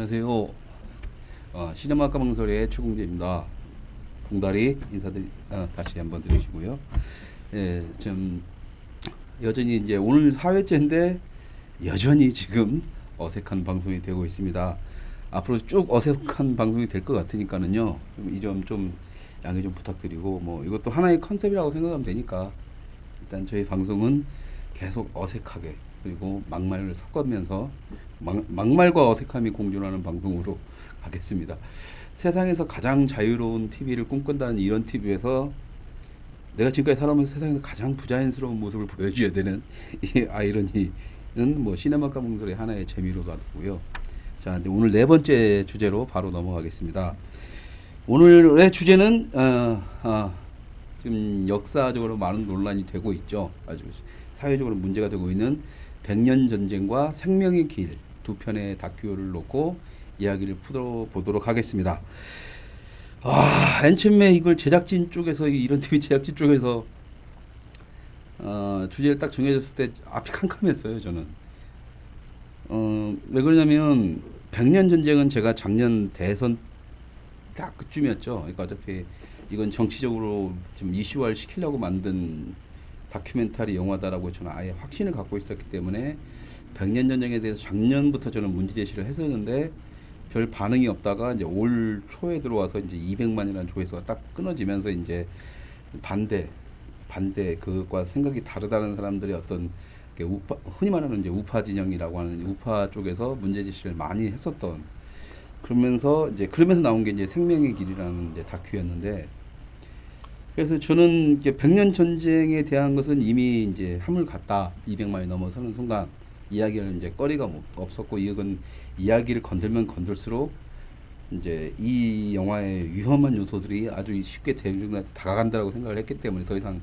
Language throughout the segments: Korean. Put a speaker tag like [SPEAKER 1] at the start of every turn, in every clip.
[SPEAKER 1] 안녕하세요. 시네마가 방송의 최공재입니다. 봉다리 다시 한번 드리시고요. 예, 좀 여전히 이제 오늘 4회째인데 여전히 지금 어색한 방송이 되고 있습니다. 앞으로 쭉 어색한 방송이 될 것 같으니까는요. 이 점 좀 양해 좀 부탁드리고, 뭐 이것도 하나의 컨셉이라고 생각하면 되니까 일단 저희 방송은 계속 어색하게, 그리고 막말을 섞으면서 막말과 어색함이 공존하는 방송으로 가겠습니다. 세상에서 가장 자유로운 TV를 꿈꾼다는 이런 TV에서 내가 지금까지 살아오면서 세상에서 가장 부자연스러운 모습을 보여줘야 되는 이 아이러니는 뭐 시네마가 방송의 하나의 재미로 놔두고요. 자, 이제 오늘 네 번째 주제로 바로 넘어가겠습니다. 오늘의 주제는 지금 역사적으로 많은 논란이 되고 있죠. 아주 사회적으로 문제가 되고 있는 백년 전쟁과 생명의 길 두 편의 다큐를 놓고 이야기를 풀어보도록 하겠습니다. 맨 처음에 이걸 제작진 쪽에서, 이런 TV 제작진 쪽에서 주제를 딱 정해졌을 때 앞이 캄캄했어요, 저는. 왜 그러냐면 백년 전쟁은 제가 작년 대선 딱 그쯤이었죠. 그러니까 어차피 이건 정치적으로 좀 이슈화를 시키려고 만든 다큐멘터리 영화다라고 저는 아예 확신을 갖고 있었기 때문에 백년 전쟁에 대해서 작년부터 저는 문제 제시를 했었는데 별 반응이 없다가 이제 올 초에 들어와서 이제 200만이라는 조회수가 딱 끊어지면서 이제 반대 그것과 생각이 다르다는 사람들이 어떤 우파, 흔히 말하는 이제 우파 진영이라고 하는 우파 쪽에서 문제 제시를 많이 했었던, 그러면서 나온 게 이제 생명의 길이라는 이제 다큐였는데, 그래서 저는 이제 백년 전쟁에 대한 것은 이미 이제 한물 갔다, 200만이 넘어서는 순간 이야기할 이제 거리가 없었고, 이건 이야기를 건들면 건들수록 이제 이 영화의 위험한 요소들이 아주 쉽게 대중한테 다가간다라고 생각을 했기 때문에 더 이상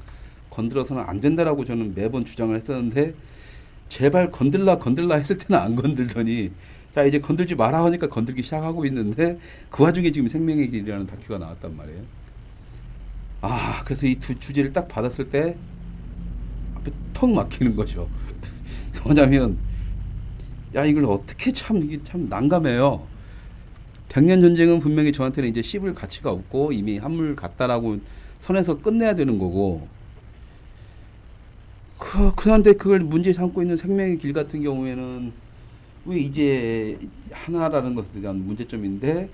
[SPEAKER 1] 건드려서는 안 된다라고 저는 매번 주장을 했었는데, 제발 건들라 했을 때는 안 건들더니 자 이제 건들지 마라 하니까 건들기 시작하고 있는데, 그 와중에 지금 생명의 길이라는 다큐가 나왔단 말이에요. 그래서 이 두 주제를 딱 받았을 때 앞에 턱 막히는 거죠. 뭐냐면, 야 이걸 어떻게, 이게 참 난감해요. 백년 전쟁은 분명히 저한테는 이제 씹을 가치가 없고 이미 한물 갔다라고 선에서 끝내야 되는 거고, 그런데 그걸 문제 삼고 있는 생명의 길 같은 경우에는 왜 이제 하나라는 것에 대한 문제점인데,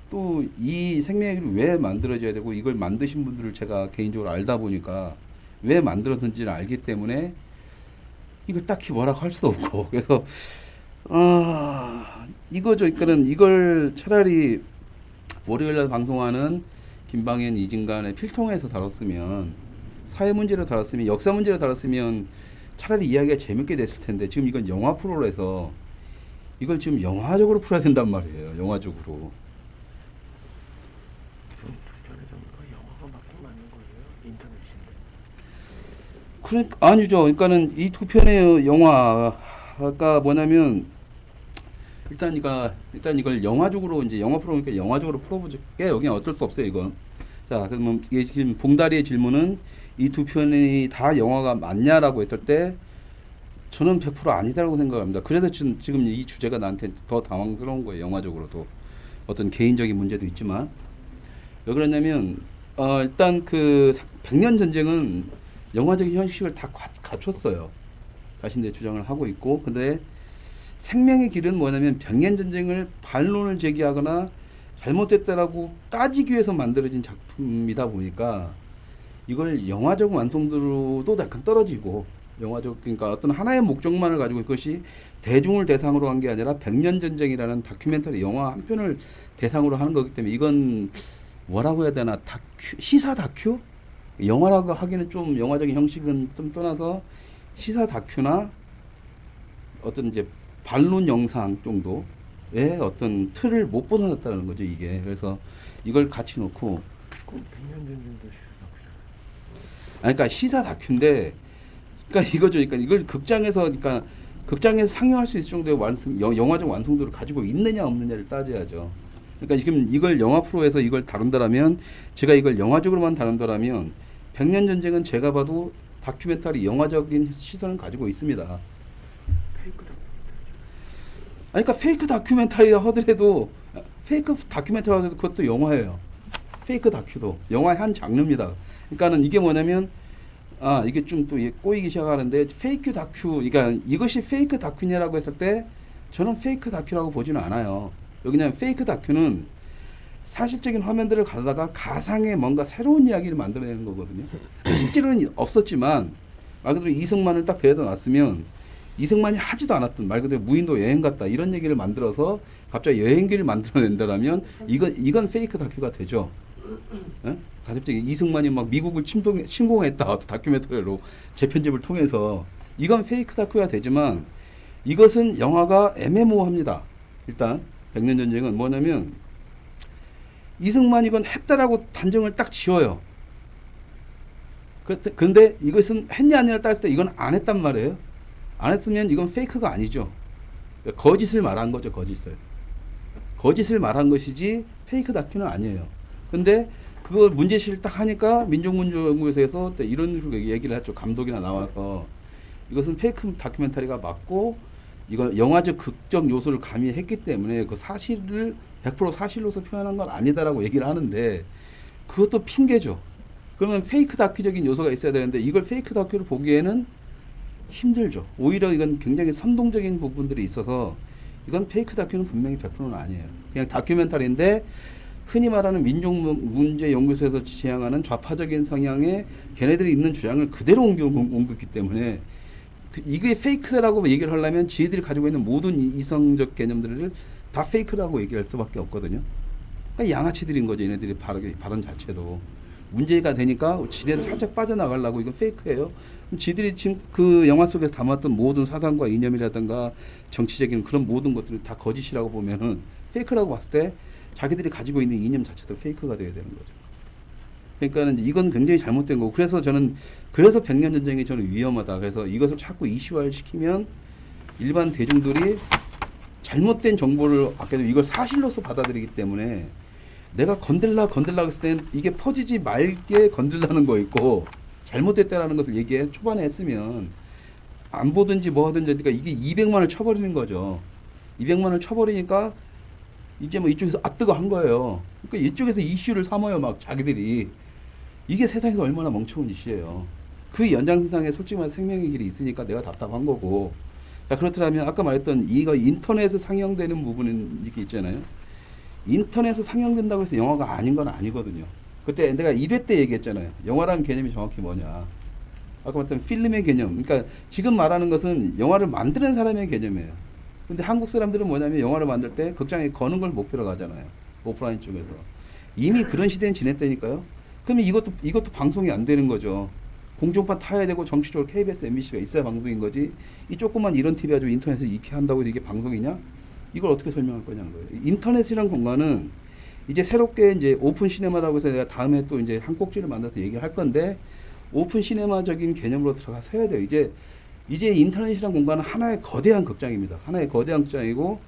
[SPEAKER 1] 또 이 생명의 길을 왜 만들어져야 되고, 이걸 만드신 분들을 제가 개인적으로 알다 보니까 왜 만들었는지를 알기 때문에 이걸 딱히 뭐라고 할 수도 없고, 그래서 이거죠. 그러니까는 이걸 차라리 월요일날 방송하는 김방현, 이진관의 필통에서 다뤘으면, 사회 문제로 다뤘으면, 역사 문제로 다뤘으면 차라리 이야기가 재밌게 됐을 텐데, 지금 이건 영화 프로라서 이걸 지금 영화적으로 풀어야 된단 말이에요. 영화적으로.
[SPEAKER 2] 영화가 맞긴 맞는 거예요? 인터넷인데.
[SPEAKER 1] 그러니까 아니죠. 그러니까는 이 두 편의 영화가 뭐냐면, 일단 이걸 영화적으로, 이제 영화 프로니까 영화적으로 풀어보게, 여기는 어쩔 수 없어요, 이건. 자, 그러면 이게 지금 봉다리의 질문은 이 두 편이 다 영화가 맞냐라고 했을 때 저는 100% 아니다라고 생각합니다. 그래서 지금 이 주제가 나한테 더 당황스러운 거예요, 영화적으로도. 어떤 개인적인 문제도 있지만. 왜 그러냐면, 일단 그 백년 전쟁은 영화적인 현실을 다 갖췄어요. 자신들의 주장을 하고 있고, 근데 생명의 길은 뭐냐면 백년 전쟁을 반론을 제기하거나 잘못됐다라고 따지기 위해서 만들어진 작품이다 보니까 이걸 영화적 완성도로도 약간 떨어지고, 그러니까 어떤 하나의 목적만을 가지고 그것이 대중을 대상으로 한 게 아니라 백년 전쟁이라는 다큐멘터리 영화 한 편을 대상으로 하는 거기 때문에, 이건 뭐라고 해야 되나, 시사 다큐? 영화라고 하기는 좀, 영화적인 형식은 좀 떠나서 시사 다큐나 어떤 이제 반론 영상 정도의 어떤 틀을 못 벗어났다는 거죠, 이게. 그래서 이걸 같이 놓고,
[SPEAKER 2] 그럼 백년 전쟁도
[SPEAKER 1] 그러니까 시사 다큐인데, 그러니까 이거죠. 그러니까 이걸 극장에서 상영할 수 있을 정도의 영화적 완성도를 가지고 있느냐 없느냐를 따져야죠. 그러니까 지금 이걸 영화 프로에서 이걸 다룬다라면, 제가 이걸 영화적으로만 다룬다라면, 백년 전쟁은 제가 봐도 다큐멘터리 영화적인 시선을 가지고 있습니다.
[SPEAKER 2] 페이크 다큐멘터리.
[SPEAKER 1] 아니, 그러니까 페이크 다큐멘터리 하더라도 페이크 다큐멘터리 하더라도 그것도 영화예요. 페이크 다큐도 영화의 한 장르입니다. 그러니까는 이게 뭐냐면 이게 좀 또 꼬이기 시작하는데 페이크 다큐, 그러니까 이것이 페이크 다큐냐라고 했을 때 저는 페이크 다큐라고 보지는 않아요. 왜냐하면 페이크 다큐는 사실적인 화면들을 가다가 가상의 뭔가 새로운 이야기를 만들어내는 거거든요. 실제로는 없었지만 말 그대로 이승만을 딱 데려다 놨으면 이승만이 하지도 않았던 말 그대로 무인도 여행 갔다 이런 얘기를 만들어서 갑자기 여행기를 만들어낸다라면 이건 페이크 다큐가 되죠. 예? 가급적이 이승만이 막 미국을 침공했다 다큐멘터리로 재편집을 통해서 이건 페이크 다큐가 되지만 이것은 영화가 애매모호합니다. 일단 백년전쟁은 뭐냐면 이승만이 이건 했다라고 단정을 딱 지어요. 그런데 이것은 했냐 아니냐 따졌을 때 이건 안 했단 말이에요. 안 했으면 이건 페이크가 아니죠. 거짓을 말한 거죠. 거짓을 말한 것이지 페이크 다큐는 아니에요. 근데 그거 문제시를 딱 하니까 민족문제연구소에서 이런 식으로 얘기를 했죠. 감독이나 나와서 이것은 페이크 다큐멘터리가 맞고 이건 영화적 극적 요소를 가미했기 때문에 그 사실을 100% 사실로서 표현한 건 아니다라고 얘기를 하는데 그것도 핑계죠. 그러면 페이크 다큐적인 요소가 있어야 되는데 이걸 페이크 다큐를 보기에는 힘들죠. 오히려 이건 굉장히 선동적인 부분들이 있어서 이건 페이크 다큐는 분명히 100%는 아니에요. 그냥 다큐멘터리인데 흔히 말하는 민족문제연구소에서 지향하는 좌파적인 성향의 걔네들이 있는 주장을 그대로 옮겼기 때문에 이게 페이크라고 얘기를 하려면 지혜들이 가지고 있는 모든 이성적 개념들을 다 페이크라고 얘기할 수밖에 없거든요. 그러니까 양아치들인 거죠. 얘네들이 발언 자체도. 문제가 되니까 지네들 살짝 빠져나가려고 이건 페이크예요. 지들이 지금 그 영화 속에서 담았던 모든 사상과 이념이라든가 정치적인 그런 모든 것들을 다 거짓이라고 보면은 페이크라고 봤을 때 자기들이 가지고 있는 이념 자체도 페이크가 돼야 되는 거죠. 그러니까는 이건 굉장히 잘못된 거고 그래서 백년전쟁이 저는 위험하다. 그래서 이것을 자꾸 이슈화를 시키면 일반 대중들이 잘못된 정보를 아까도 이걸 사실로서 받아들이기 때문에 내가 건들라 했을 때는 이게 퍼지지 말게 건들라는 거 있고 잘못됐다라는 것을 초반에 했으면 안 보든지 뭐 하든지 그러니까 이게 200만을 쳐버리는 거죠. 200만을 쳐버리니까 이제 뭐 이쪽에서 뜨거 한 거예요. 그러니까 이쪽에서 이슈를 삼아요. 막 자기들이. 이게 세상에서 얼마나 멍청한 짓이에요. 그 연장선상에 솔직히 말해 생명의 길이 있으니까 내가 답답한 거고. 자, 그렇다면 아까 말했던 이거 인터넷에 상영되는 부분은 이렇게 있잖아요. 인터넷에 상영된다고 해서 영화가 아닌 건 아니거든요. 그때 내가 1회 때 얘기했잖아요. 영화라는 개념이 정확히 뭐냐. 아까 말했던 필름의 개념. 그러니까 지금 말하는 것은 영화를 만드는 사람의 개념이에요. 근데 한국 사람들은 뭐냐면 영화를 만들 때 극장에 거는 걸 목표로 가잖아요. 오프라인 쪽에서. 이미 그런 시대는 지냈다니까요. 그러면 이것도 방송이 안 되는 거죠. 공중파 타야 되고 정치적으로 KBS, MBC가 있어야 방송인 거지. 이 조그만 이런 TV 가지고 인터넷에 이렇게 한다고 이게 방송이냐? 이걸 어떻게 설명할 거냐는 거예요. 인터넷이란 공간은 이제 새롭게 이제 오픈 시네마라고 해서 내가 다음에 또 이제 한 꼭지를 만들어서 얘기할 건데 오픈 시네마적인 개념으로 들어가서 해야 돼요. 이제 인터넷이란 공간은 하나의 거대한 극장입니다. 하나의 거대한 극장이고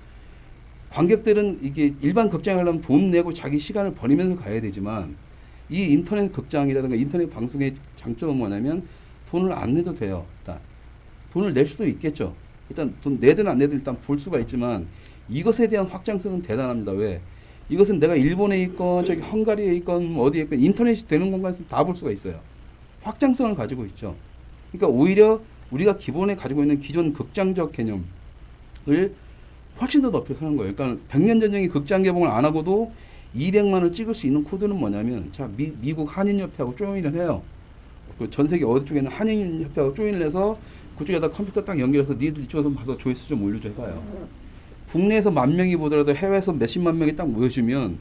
[SPEAKER 1] 관객들은 이게 일반 극장에 가려면 돈 내고 자기 시간을 버리면서 가야 되지만 이 인터넷 극장이라든가 인터넷 방송의 장점은 뭐냐면 돈을 안 내도 돼요. 일단 돈을 낼 수도 있겠죠. 일단 돈 내든 안 내든 일단 볼 수가 있지만 이것에 대한 확장성은 대단합니다. 왜? 이것은 내가 일본에 있건 저기 헝가리에 있건 어디에 있건 인터넷이 되는 공간에서 다 볼 수가 있어요. 확장성을 가지고 있죠. 그러니까 오히려 우리가 기본에 가지고 있는 기존 극장적 개념을 훨씬 더 높여서 하는 거예요. 그러니까 백년전쟁이 극장 개봉을 안 하고도 200만을 찍을 수 있는 코드는 뭐냐면 자 미국 한인협회하고 조인을 해요. 그 전 세계 어디 쪽에는 한인협회하고 조인을 해서 그쪽에다 컴퓨터 딱 연결해서 니들 이쪽에서 봐서 조회수 좀 올려줘 해봐요. 국내에서 10,000명이 보더라도 해외에서 몇십만 명이 딱 모여주면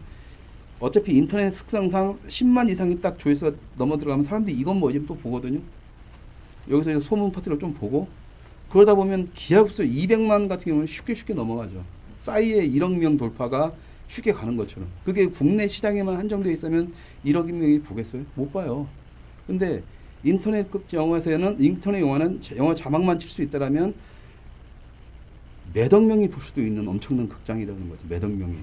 [SPEAKER 1] 어차피 인터넷 특성상 10만 이상이 딱 조회수가 넘어 들어가면 사람들이 이건 뭐지 또 보거든요. 여기서 이제 소문 파트를 좀 보고 그러다 보면 기하급수 200만 같은 경우는 쉽게 넘어가죠. 싸이의 1억 명 돌파가 쉽게 가는 것처럼. 그게 국내 시장에만 한정되어 있으면 1억 명이 보겠어요? 못 봐요. 근데 인터넷 영화에서는 인터넷 영화는 영화 자막만 칠 수 있다라면 몇억 명이 볼 수도 있는 엄청난 극장이라는 거죠. 몇억 명이.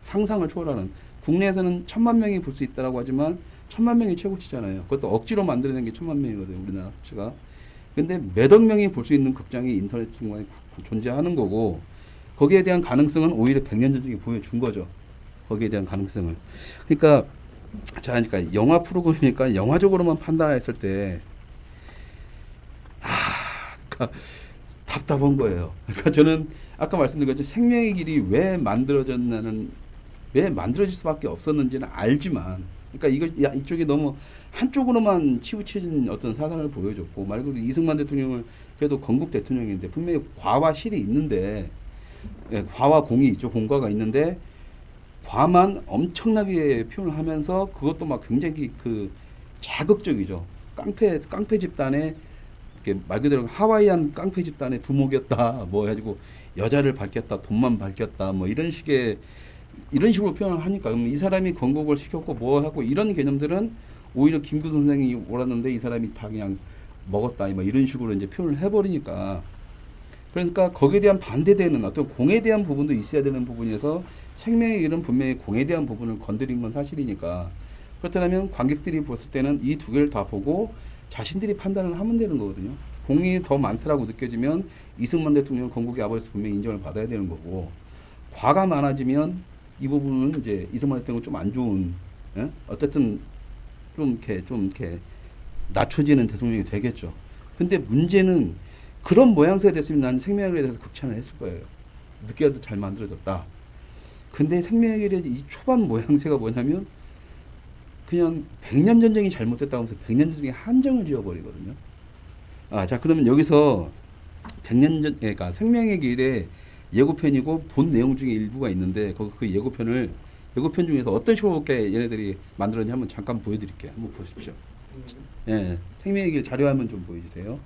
[SPEAKER 1] 상상을 초월하는. 국내에서는 1,000만 명이 볼 수 있다라고 하지만 1,000만 명이 최고치잖아요. 그것도 억지로 만들어낸 게 1,000만 명이거든요. 우리나라 수치가. 근데 몇억 명이 볼 수 있는 극장이 인터넷 중간에 존재하는 거고 거기에 대한 가능성은 오히려 백년 전쟁이 보여준 거죠. 거기에 대한 가능성을. 그러니까 자, 그러니까 영화 프로그램이니까 영화적으로만 판단했을 때, 그러니까 답답한 거예요. 그러니까 저는 아까 말씀드린 것처럼 생명의 길이 왜 만들어졌나는, 왜 만들어질 수밖에 없었는지는 알지만, 그러니까 이거 이쪽이 너무 한쪽으로만 치우쳐진 어떤 사상을 보여줬고, 말 그대로 이승만 대통령을 그래도 건국 대통령인데 분명히 과와 실이 있는데, 예, 과와 공이 있죠. 공과가 있는데 과만 엄청나게 표현을 하면서 그것도 막 굉장히 그 자극적이죠. 깡패 집단의 이렇게 말 그대로 하와이안 깡패 집단의 두목이었다. 뭐 해가지고 여자를 밝혔다, 돈만 밝혔다, 뭐 이런 식으로 표현을 하니까 그럼 이 사람이 건국을 시켰고 뭐 하고 이런 개념들은 오히려 김구 선생이 옳았는데 이 사람이 다 그냥 먹었다, 뭐 이런 식으로 이제 표현을 해버리니까. 그러니까 거기에 대한 반대되는 어떤 공에 대한 부분도 있어야 되는 부분에서 생명의 길은 분명히 공에 대한 부분을 건드린 건 사실이니까. 그렇다면 관객들이 봤을 때는 이 두 개를 다 보고 자신들이 판단을 하면 되는 거거든요. 공이 더 많다라고 느껴지면 이승만 대통령 건국의 아버지로서 분명히 인정을 받아야 되는 거고, 과가 많아지면 이 부분은 이제 이승만 대통령 좀 안 좋은, 예? 어쨌든 좀 이렇게 낮춰지는 대통령이 되겠죠. 근데 문제는 그런 모양새가 됐으면 난 생명의 길에 대해서 극찬을 했을 거예요. 늦게라도 잘 만들어졌다. 근데 생명의 길의 이 초반 모양새가 뭐냐면 그냥 백년 전쟁이 잘못됐다고 하면서 백년 전쟁에 한정을 지어버리거든요. 자, 그러면 여기서 그러니까 생명의 길의 예고편이고 본 내용 중에 일부가 있는데 거기 그 예고편 중에서 어떤 식으로 이렇게 얘네들이 만들었는지 한번 잠깐 보여드릴게요. 한번 보십시오. 예, 생명의 길 자료화면 좀 보여주세요.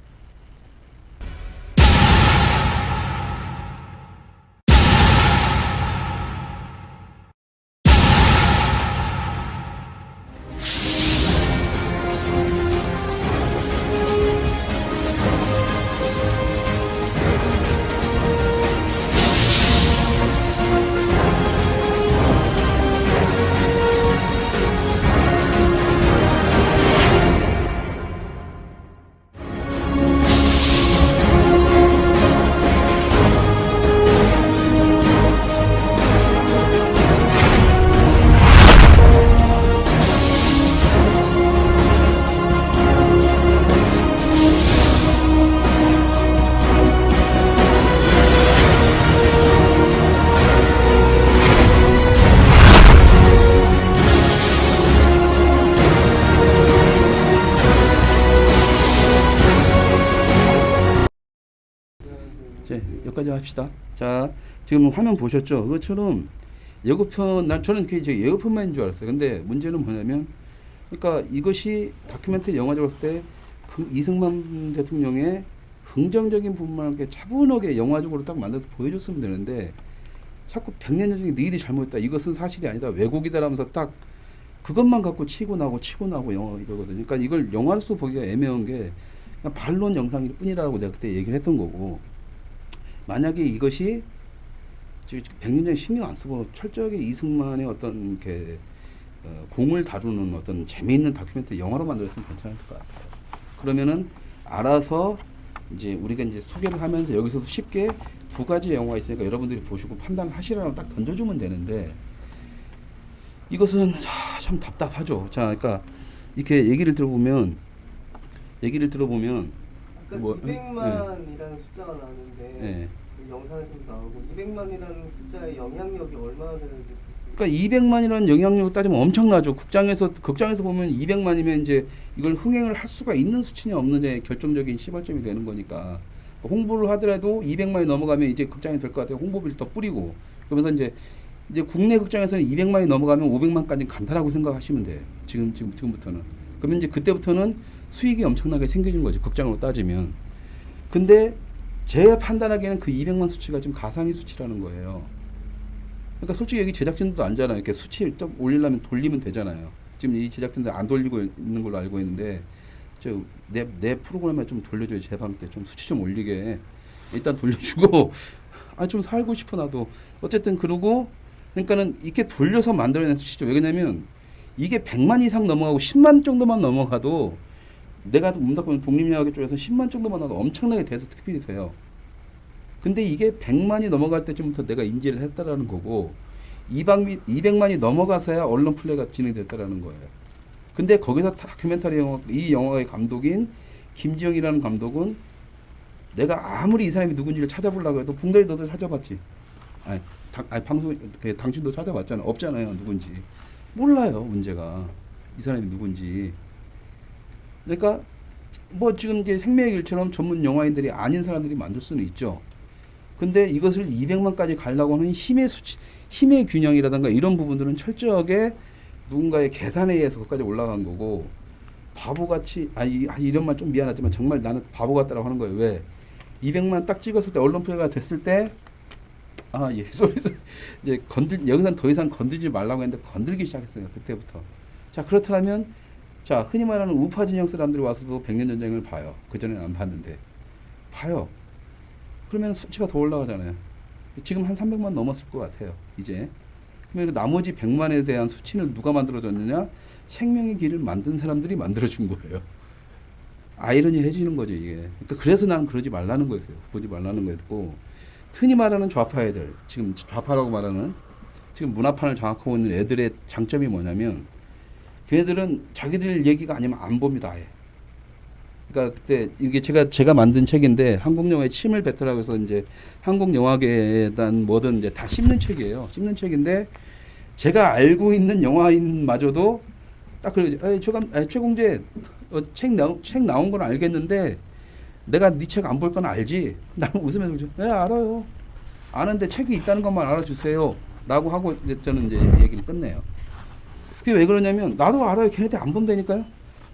[SPEAKER 1] 이제 여기까지 합시다. 자, 지금 화면 보셨죠? 그것처럼 예고편, 저는 그게 이제 예고편만인 줄 알았어요. 근데 문제는 뭐냐면, 그러니까 이것이 다큐멘터리 영화적으로 봤을 때 그 이승만 대통령의 긍정적인 부분만 이렇게 차분하게 영화적으로 딱 만들어서 보여줬으면 되는데, 자꾸 백년 전쟁이 너희들이 잘못했다, 이것은 사실이 아니다, 왜곡이다라면서 딱 그것만 갖고 치고 나고 영화 이러거든요. 그러니까 이걸 영화로서 보기가 애매한 게 그냥 반론 영상일 뿐이라고 내가 그때 얘기를 했던 거고, 만약에 이것이 지금 백년전 신경 안 쓰고 철저하게 이승만의 어떤 이렇게 공을 다루는 어떤 재미있는 다큐멘터리 영화로 만들었으면 괜찮았을 것 같아요. 그러면은 알아서 이제 우리가 이제 소개를 하면서 여기서도 쉽게 두 가지 영화가 있으니까 여러분들이 보시고 판단하시라고 딱 던져주면 되는데, 이것은 참 답답하죠. 자, 그러니까 이렇게 얘기를 들어보면
[SPEAKER 3] 아까
[SPEAKER 1] 뭐,
[SPEAKER 3] 200만이라는 숫자가 나왔는데
[SPEAKER 1] 예.
[SPEAKER 3] 영상에서도 나오고 200만이라는 숫자의 영향력이 얼마나 되는지.
[SPEAKER 1] 그러니까 200만이라는 영향력을 따지면 엄청나죠. 극장에서 보면 200만이면 이제 이걸 흥행을 할 수가 있는 수치냐 없느냐의 결정적인 시발점이 되는 거니까, 홍보를 하더라도 200만이 넘어가면 이제 극장이 될 것 같아요. 홍보비를 더 뿌리고 그러면서 이제 국내 극장에서는 200만이 넘어가면 500만까지 간다라고 생각하시면 돼요. 지금부터는. 그러면 이제 그때부터는 수익이 엄청나게 생겨진 거지, 극장으로 따지면. 근데 제 판단하기에는 그 200만 수치가 지금 가상의 수치라는 거예요. 그러니까 솔직히 여기 제작진도 알잖아요. 이렇게 수치 딱 올리려면 돌리면 되잖아요. 지금 이 제작진들 안 돌리고 있는 걸로 알고 있는데, 내 프로그램에 좀 돌려줘요. 제 방 때 좀 수치 좀 올리게 일단 돌려주고 좀 살고 싶어 나도. 어쨌든 그러고, 그러니까는 이렇게 돌려서 만들어낸 수치죠. 왜냐면 이게 100만 이상 넘어가고 10만 정도만 넘어가도, 내가 몸 닦고 독립영화계 쪽에서 10만 정도만 나도 엄청나게 돼서 특필이 돼요. 근데 이게 100만이 넘어갈 때쯤부터 내가 인지를 했다라는 거고 200만이 넘어가서야 언론 플레이가 진행됐다라는 거예요. 근데 거기서 다큐멘터리 영화, 이 영화의 감독인 김지영이라는 감독은 내가 아무리 이 사람이 누군지를 찾아보려고 해도 붕다리 너도 찾아봤지. 아니 방송 당신도 찾아봤잖아. 없잖아요. 누군지 몰라요. 문제가 이 사람이 누군지. 그러니까 뭐 지금 이제 생명의 길처럼 전문 영화인들이 아닌 사람들이 만들 수는 있죠. 근데 이것을 200만까지 가려고 하는 힘의 수치, 힘의 균형이라든가 이런 부분들은 철저하게 누군가의 계산에 의해서 거기까지 올라간 거고 바보같이 이런 말 좀 미안하지만 정말 나는 바보 같다라고 하는 거예요. 왜? 200만 딱 찍었을 때 언론 플레이가 됐을 때 예, 소리 이제 여기선 더 이상 건들지 말라고 했는데 건들기 시작했어요. 그때부터. 자, 그렇다면 자, 흔히 말하는 우파 진영 사람들이 와서도 백년 전쟁을 봐요. 그전에는 안 봤는데. 봐요. 그러면 수치가 더 올라가잖아요. 지금 한 300만 넘었을 것 같아요. 이제. 그러면 나머지 100만에 대한 수치는 누가 만들어줬느냐? 생명의 길을 만든 사람들이 만들어준 거예요. 아이러니 해지는 거죠, 이게. 그러니까 그래서 나는 그러지 말라는 거였어요. 보지 말라는 거였고. 흔히 말하는 좌파 애들, 지금 좌파라고 말하는 지금 문화판을 장악하고 있는 애들의 장점이 뭐냐면 걔네들은 자기들 얘기가 아니면 안 봅니다, 아예. 그러니까 그때 이게 제가 만든 책인데 한국 영화의 침을 뱉으라고 해서 이제 한국 영화계에 대한 뭐든 이제 다 씹는 책이에요. 씹는 책인데 제가 알고 있는 영화인마저도 딱 그러지. 최공재 책 나온 건 알겠는데 내가 네 책 안 볼 건 알지? 나는 웃으면서 그러죠. 네, 알아요. 아는데 책이 있다는 것만 알아주세요. 라고 하고 이제 저는 이제 얘기를 끝내요. 그게 왜 그러냐면 나도 알아요. 걔네들 안 본다니까요.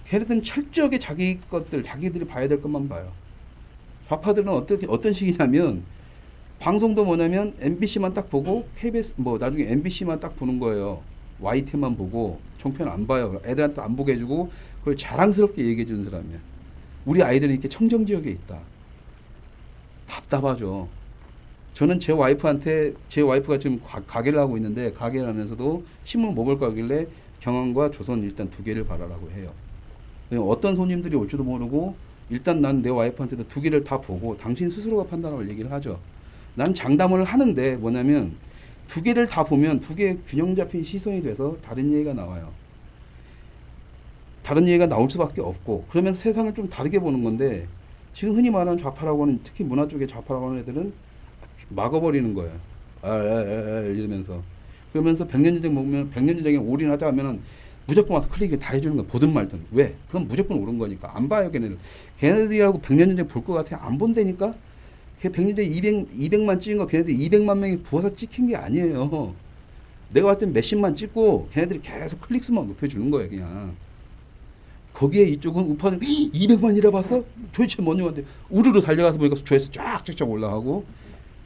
[SPEAKER 1] 걔네들은 철저하게 자기 것들, 자기들이 봐야 될 것만 봐요. 좌파들은 어떤 식이냐면 방송도 뭐냐면 MBC만 딱 보고 KBS 뭐 나중에 MBC만 딱 보는 거예요. YT만 보고 종편 안 봐요. 애들한테 안 보게 해주고 그걸 자랑스럽게 얘기해 주는 사람이야. 우리 아이들이 이렇게 청정 지역에 있다. 답답하죠. 저는 제 와이프가 지금 가게를 하고 있는데 가게를 하면서도 신문 뭐 볼까 하길래 경향과 조선 일단 두 개를 봐라라고 해요. 어떤 손님들이 올지도 모르고 일단 난 내 와이프한테도 두 개를 다 보고 당신 스스로가 판단하고 얘기를 하죠. 난 장담을 하는데 뭐냐면 두 개를 다 보면 두 개의 균형 잡힌 시선이 돼서 다른 얘기가 나와요. 다른 얘기가 나올 수밖에 없고 그러면서 세상을 좀 다르게 보는 건데 지금 흔히 말하는 좌파라고 하는 특히 문화 쪽의 좌파라고 하는 애들은 막아버리는 거예요. 이러면서 그러면서 백년전쟁 보면 백년전쟁에 올인하자 하면은 무조건 와서 클릭을 다 해주는 거야. 보든 말든. 왜? 그건 무조건 옳은 거니까. 안 봐요, 걔네들. 걔네들이라고 백년전쟁 볼 것 같아. 안 본다니까? 걔 백년전쟁 200만 찍은 거 걔네들 200만 명이 부어서 찍힌 게 아니에요. 내가 봤을 땐 몇십만 찍고 걔네들이 계속 클릭수만 높여주는 거예요, 그냥. 거기에 이쪽은 우파는 200만이라 봤어? 도대체 뭔 영화인데 우르르 달려가서 보니까 조회수 쫙쫙쫙 올라가고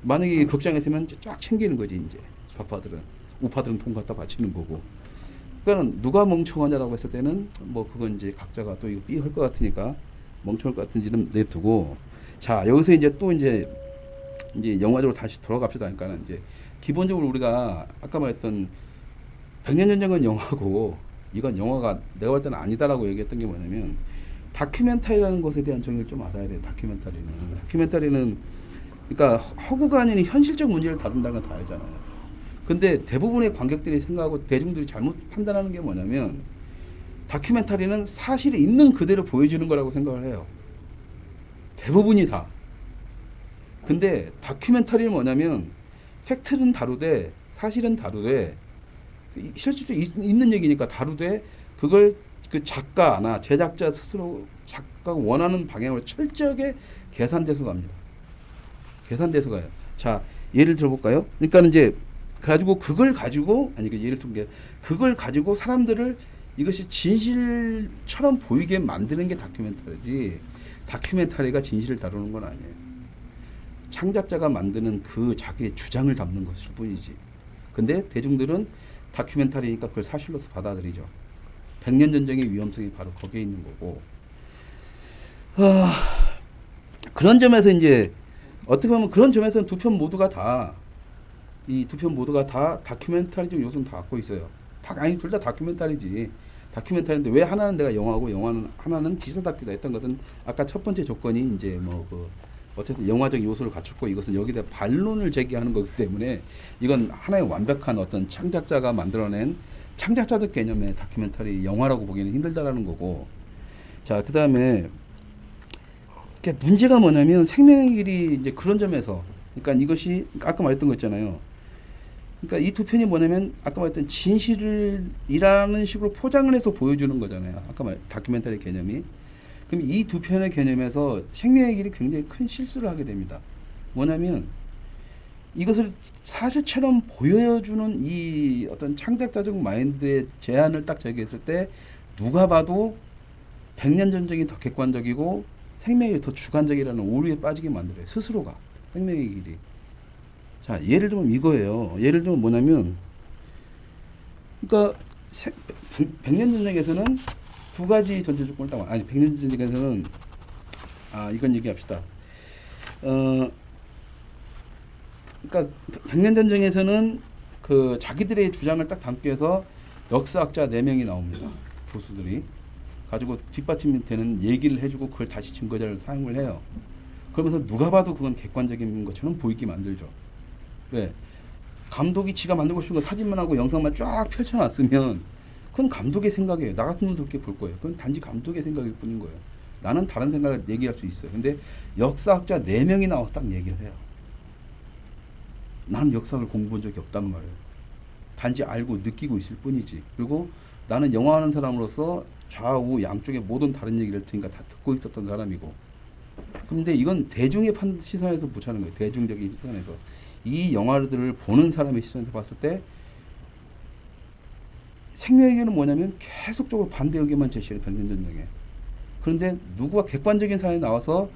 [SPEAKER 1] 만약에 극장에 있으면 쫙 챙기는 거지 이제 좌파들은. 우파들은 돈 갖다 바치는 거고. 그러니까 누가 멍청하냐라고 했을 때는 뭐 그건 이제 각자가 또 이거 삐할 것 같으니까 멍청할 것 같은지는 냅두고 자 여기서 이제 또 이제 영화적으로 다시 돌아갑시다. 그러니까 이제 기본적으로 우리가 아까 말했던 백년전쟁은 영화고 이건 영화가 내가 볼 때는 아니다라고 얘기했던 게 뭐냐면 다큐멘터리라는 것에 대한 정의를 좀 알아야 돼요. 다큐멘터리는 그러니까 허구가 아닌 현실적 문제를 다룬다는 건 다 알잖아요. 근데 대부분의 관객들이 생각하고 대중들이 잘못 판단하는 게 뭐냐면 다큐멘터리는 사실이 있는 그대로 보여주는 거라고 생각을 해요. 대부분이 다. 근데 다큐멘터리는 뭐냐면 팩트는 다루되 사실은 다루되 실질적으로 있는 얘기니까 다루되 그걸 그 작가나 제작자 스스로 작가가 원하는 방향으로 철저하게 계산돼서 갑니다. 계산돼서 가요. 자, 예를 들어볼까요? 그러니까 이제 가지고 그걸 가지고 예를 든 게 그걸 가지고 사람들을 이것이 진실처럼 보이게 만드는 게 다큐멘터리지. 다큐멘터리가 진실을 다루는 건 아니에요. 창작자가 만드는 그 자기의 주장을 담는 것일 뿐이지. 근데 대중들은 다큐멘터리니까 그걸 사실로서 받아들이죠. 백년전쟁의 위험성이 바로 거기에 있는 거고. 그런 점에서 이제 어떻게 보면 그런 점에서는 두 편 모두가 다 다큐멘터리적 요소는 다 갖고 있어요. 둘 다 다큐멘터리지. 다큐멘터리인데 왜 하나는 내가 영화고 하나는 기사 다큐다 했던 것은 아까 첫 번째 조건이 이제 뭐 그 어쨌든 영화적 요소를 갖췄고 이것은 여기다 반론을 제기하는 거기 때문에 이건 하나의 완벽한 어떤 창작자가 만들어낸 창작자적 개념의 다큐멘터리 영화라고 보기는 힘들다라는 거고. 자, 그다음에 문제가 뭐냐면 생명의 길이 이제 그런 점에서 그러니까 이것이 아까 말했던 거 있잖아요. 그러니까 이 두 편이 뭐냐면 아까 말했던 진실이라는 식으로 포장을 해서 보여주는 거잖아요. 아까 말 다큐멘터리 개념이. 그럼 이 두 편의 개념에서 생명의 길이 굉장히 큰 실수를 하게 됩니다. 뭐냐면 이것을 사실처럼 보여주는 이 어떤 창작자적 마인드의 제안을 딱 제기했을 때 누가 봐도 백년 전쟁이 더 객관적이고 생명의 길이 더 주관적이라는 오류에 빠지게 만들어요. 스스로가 생명의 길이. 자, 예를 들면 이거예요. 예를 들면 뭐냐면 그러니까 백년 전쟁에서는 두 가지 전제 조건을 딱 아니 백년 전쟁에서는 이건 얘기합시다. 그러니까 백년 전쟁에서는 그 자기들의 주장을 딱 담기 위해서 역사학자 4명이 나옵니다. 교수들이 가지고 뒷받침이 되는 얘기를 해주고 그걸 다시 증거자를 사용을 해요. 그러면서 누가 봐도 그건 객관적인 것처럼 보이게 만들죠. 왜? 감독이 지가 만들고 싶은 거 사진만 하고 영상만 쫙 펼쳐놨으면 그건 감독의 생각이에요. 나 같은 놈도 그렇게 볼 거예요. 그건 단지 감독의 생각일 뿐인 거예요. 나는 다른 생각을 얘기할 수 있어요. 근데 역사학자 4명이 나와서 딱 얘기를 해요. 나는 역사를 공부한 적이 없단 말이에요. 단지 알고 느끼고 있을 뿐이지. 그리고 나는 영화하는 사람으로서 좌우 양쪽에 모든 다른 얘기를 들으니까 다 듣고 있었던 사람이고. 근데 이건 대중의 시선에서 보자는 거예요. 대중적인 시선에서. 이 영화들을 보는 사람의 시선에서 봤을 때 생명의 길은 뭐냐면 계속적으로 반대 의견만 제시해요. 백년전쟁에. 그런데 누구가 객관적인 사람이 나와서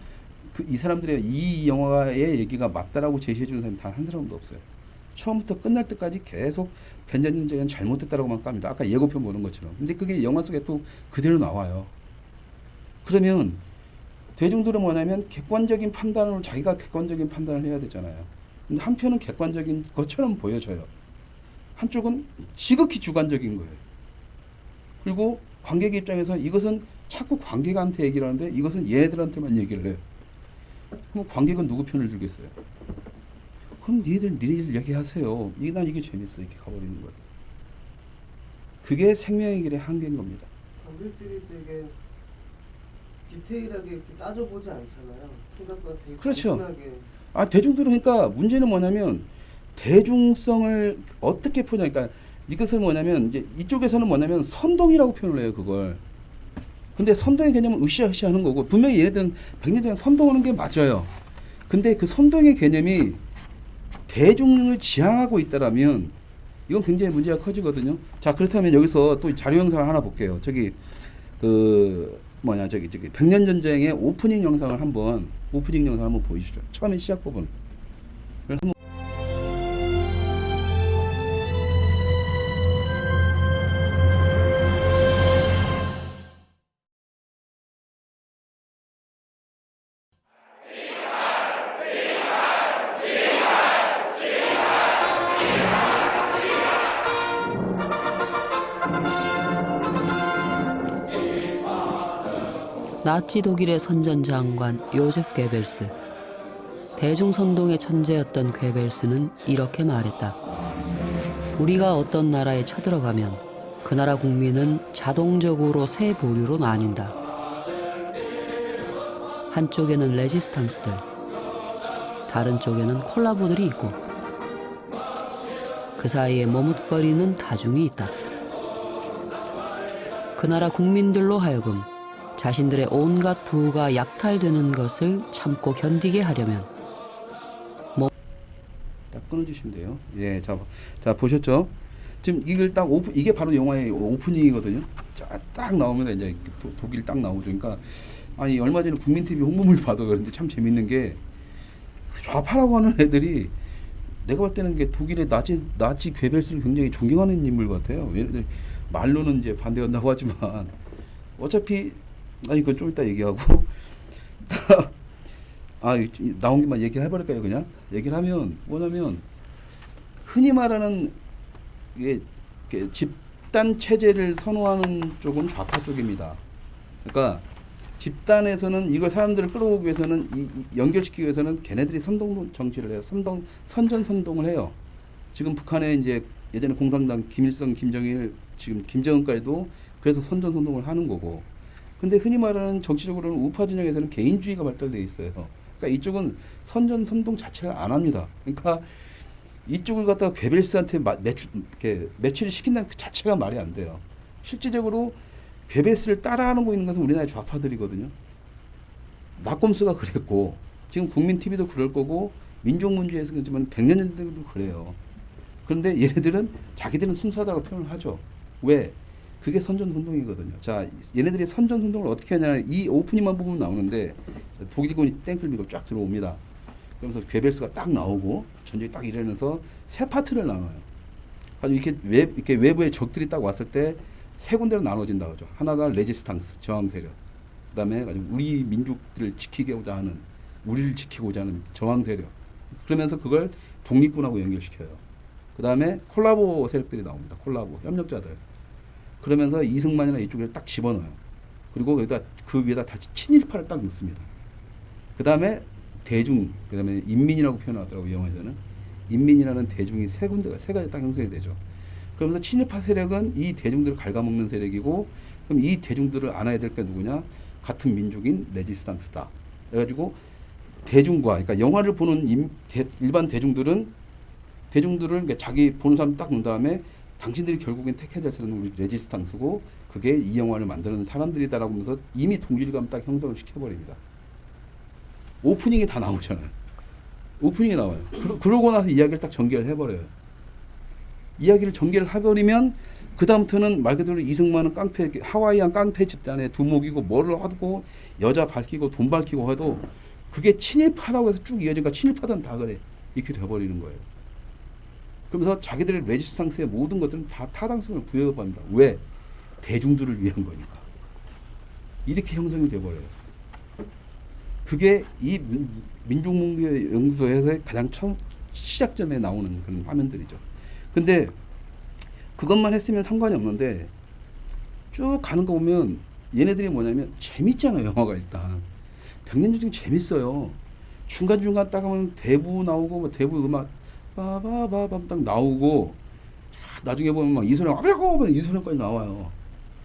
[SPEAKER 1] 이 사람들의 이 영화의 얘기가 맞다라고 제시해주는 사람이 단 한 사람도 없어요. 처음부터 끝날 때까지 계속 백년전쟁은 잘못됐다라고만 깝니다. 아까 예고편 보는 것처럼. 근데 그게 영화 속에 또 그대로 나와요. 그러면 대중들은 뭐냐면 객관적인 판단을 자기가 객관적인 판단을 해야 되잖아요. 근데 한편은 객관적인 것처럼 보여져요. 한쪽은 지극히 주관적인 거예요. 그리고 관객 입장에서 이것은 자꾸 관객한테 얘기를 하는데 이것은 얘네들한테만 얘기를 해요. 그럼 관객은 누구 편을 들겠어요? 그럼 니들 얘기하세요. 이게 재밌어. 이렇게 가버리는 거예요. 그게 생명의 길의 한계인 겁니다.
[SPEAKER 3] 관객들이 되게 디테일하게 이렇게 따져보지 않잖아요. 생각보다 되게
[SPEAKER 1] 그렇죠.
[SPEAKER 3] 단순하게.
[SPEAKER 1] 대중들은 그러니까 문제는 뭐냐면 대중성을 어떻게 표현? 그러니까 이것은 뭐냐면 이제 이쪽에서는 뭐냐면 선동이라고 표현을 해요. 그걸. 근데 선동의 개념은 으쌰으쌰하는 거고 분명히 얘네들은 100년 전에 선동하는 게 맞아요. 근데 그 선동의 개념이 대중을 지향하고 있다라면 이건 굉장히 문제가 커지거든요. 자, 그렇다면 여기서 또 자료 영상을 하나 볼게요. 저기 저기 백년 전쟁의 오프닝 영상을 한번 보여주시죠. 처음에 시작 부분. 그래서
[SPEAKER 4] 나치 독일의 선전장관 요제프 괴벨스. 대중선동의 천재였던 괴벨스는 이렇게 말했다. 우리가 어떤 나라에 쳐들어가면 그 나라 국민은 자동적으로 세 부류로 나뉜다. 한쪽에는 레지스탕스들, 다른 쪽에는 콜라보들이 있고 그 사이에 머뭇거리는 다중이 있다. 그 나라 국민들로 하여금 자신들의 온갖 부가 약탈되는 것을 참고 견디게 하려면
[SPEAKER 1] 딱 끊어주시면 돼요. 예, 자 보셨죠? 지금 이걸 딱 이게 바로 영화의 오프닝이거든요. 자, 딱 나오면 이제 독일 딱 나오죠. 그러니까 아니 얼마 전에 국민 TV 홍보물 봐도 그런데 참 재밌는 게 좌파라고 하는 애들이 내가 볼 때는 게 독일의 나치 괴벨스를 굉장히 존경하는 인물 같아요. 얘네들 말로는 이제 반대한다고 하지만 어차피 그건 좀 이따 얘기하고 나온 김만 얘기해버릴까요? 그냥 얘기를 하면 뭐냐면 흔히 말하는 이게 집단 체제를 선호하는 쪽은 좌파 쪽입니다. 그러니까 집단에서는 이걸 사람들을 끌어오기 위해서는 연결시키기 위해서는 걔네들이 선동 정치를 해요. 선전선동을 해요. 지금 북한에 이제 예전에 공산당 김일성, 김정일, 지금 김정은까지도 그래서 선전선동을 하는 거고. 근데 흔히 말하는 정치적으로는 우파 진영에서는 개인주의가 발달돼 있어요. 그러니까 이쪽은 선전선동 자체를 안 합니다. 그러니까 이쪽을 갖다가 괴벨스한테 매출을 시킨다는 그 자체가 말이 안 돼요. 실질적으로 괴벨스를 따라하고 있는 것은 우리나라의 좌파들이거든요. 낙곰수가 그랬고 지금 국민TV도 그럴 거고 민족문제에서 그렇지만 백년전쟁도 그래요. 그런데 얘네들은 자기들은 순수하다고 표현을 하죠. 왜? 그게 선전선동이거든요. 자, 얘네들이 선전선동을 어떻게 하냐, 이 오프닝만 보면 나오는데 독일군이 탱크를 밀고 쫙 들어옵니다. 그러면서 괴벨스가 딱 나오고 전쟁이 딱 일어나면서 세 파트를 나눠요. 아주 이렇게 외부의 적들이 딱 왔을 때 세 군데로 나눠진다 그죠. 하나가 레지스탕스 저항 세력, 그다음에 우리 민족들을 지키고자 하는, 우리를 지키고자 하는 저항 세력. 그러면서 그걸 독립군하고 연결시켜요. 그다음에 콜라보 세력들이 나옵니다. 콜라보 협력자들. 그러면서 이승만이나 이쪽을 딱 집어넣어요. 그리고 여기다 그 위에다 다시 친일파를 딱 넣습니다. 그다음에 대중, 그다음에 인민이라고 표현하더라고요. 영화에서는 인민이라는 대중이 세 가지 딱 형성이 되죠. 그러면서 친일파 세력은 이 대중들을 갉아먹는 세력이고, 그럼 이 대중들을 안아야 될 게 누구냐? 같은 민족인 레지스탕스다. 그래가지고 대중과, 그러니까 영화를 보는 일반 대중들을 그러니까 자기 보는 사람 딱 놓은 다음에 당신들이 결국엔 택해야 될 사람은 우리 레지스탕스고 그게 이 영화를 만드는 사람들이다라고 하면서 이미 동질감 딱 형성을 시켜버립니다. 오프닝이 다 나오잖아요. 오프닝이 나와요. 그러고 나서 이야기를 딱 전개를 해버려요. 이야기를 전개를 해버리면 그 다음부터는 말 그대로 이승만은 깡패, 하와이안 깡패 집단의 두목이고 뭐를 하고 여자 밝히고 돈 밝히고 해도 그게 친일파라고 해서 쭉 이어지니까 친일파든 다 그래. 이렇게 돼버리는 거예요. 그러면서 자기들의 레지스탕스의 모든 것들은 다 타당성을 부여합니다. 왜? 대중들을 위한 거니까. 이렇게 형성이 돼버려요. 그게 이 민족문명연구소에서 가장 처음 시작점에 나오는 그런 화면들이죠. 근데 그것만 했으면 상관이 없는데 쭉 가는 거 보면 얘네들이 뭐냐면 재밌잖아요. 영화가 일단 백년전쟁 재밌어요. 중간중간 딱 하면 대부 나오고 뭐 대부 음악 빠바바밤 딱 나오고, 나중에 보면 막 이소룡 아베고 이소룡까지 나와요.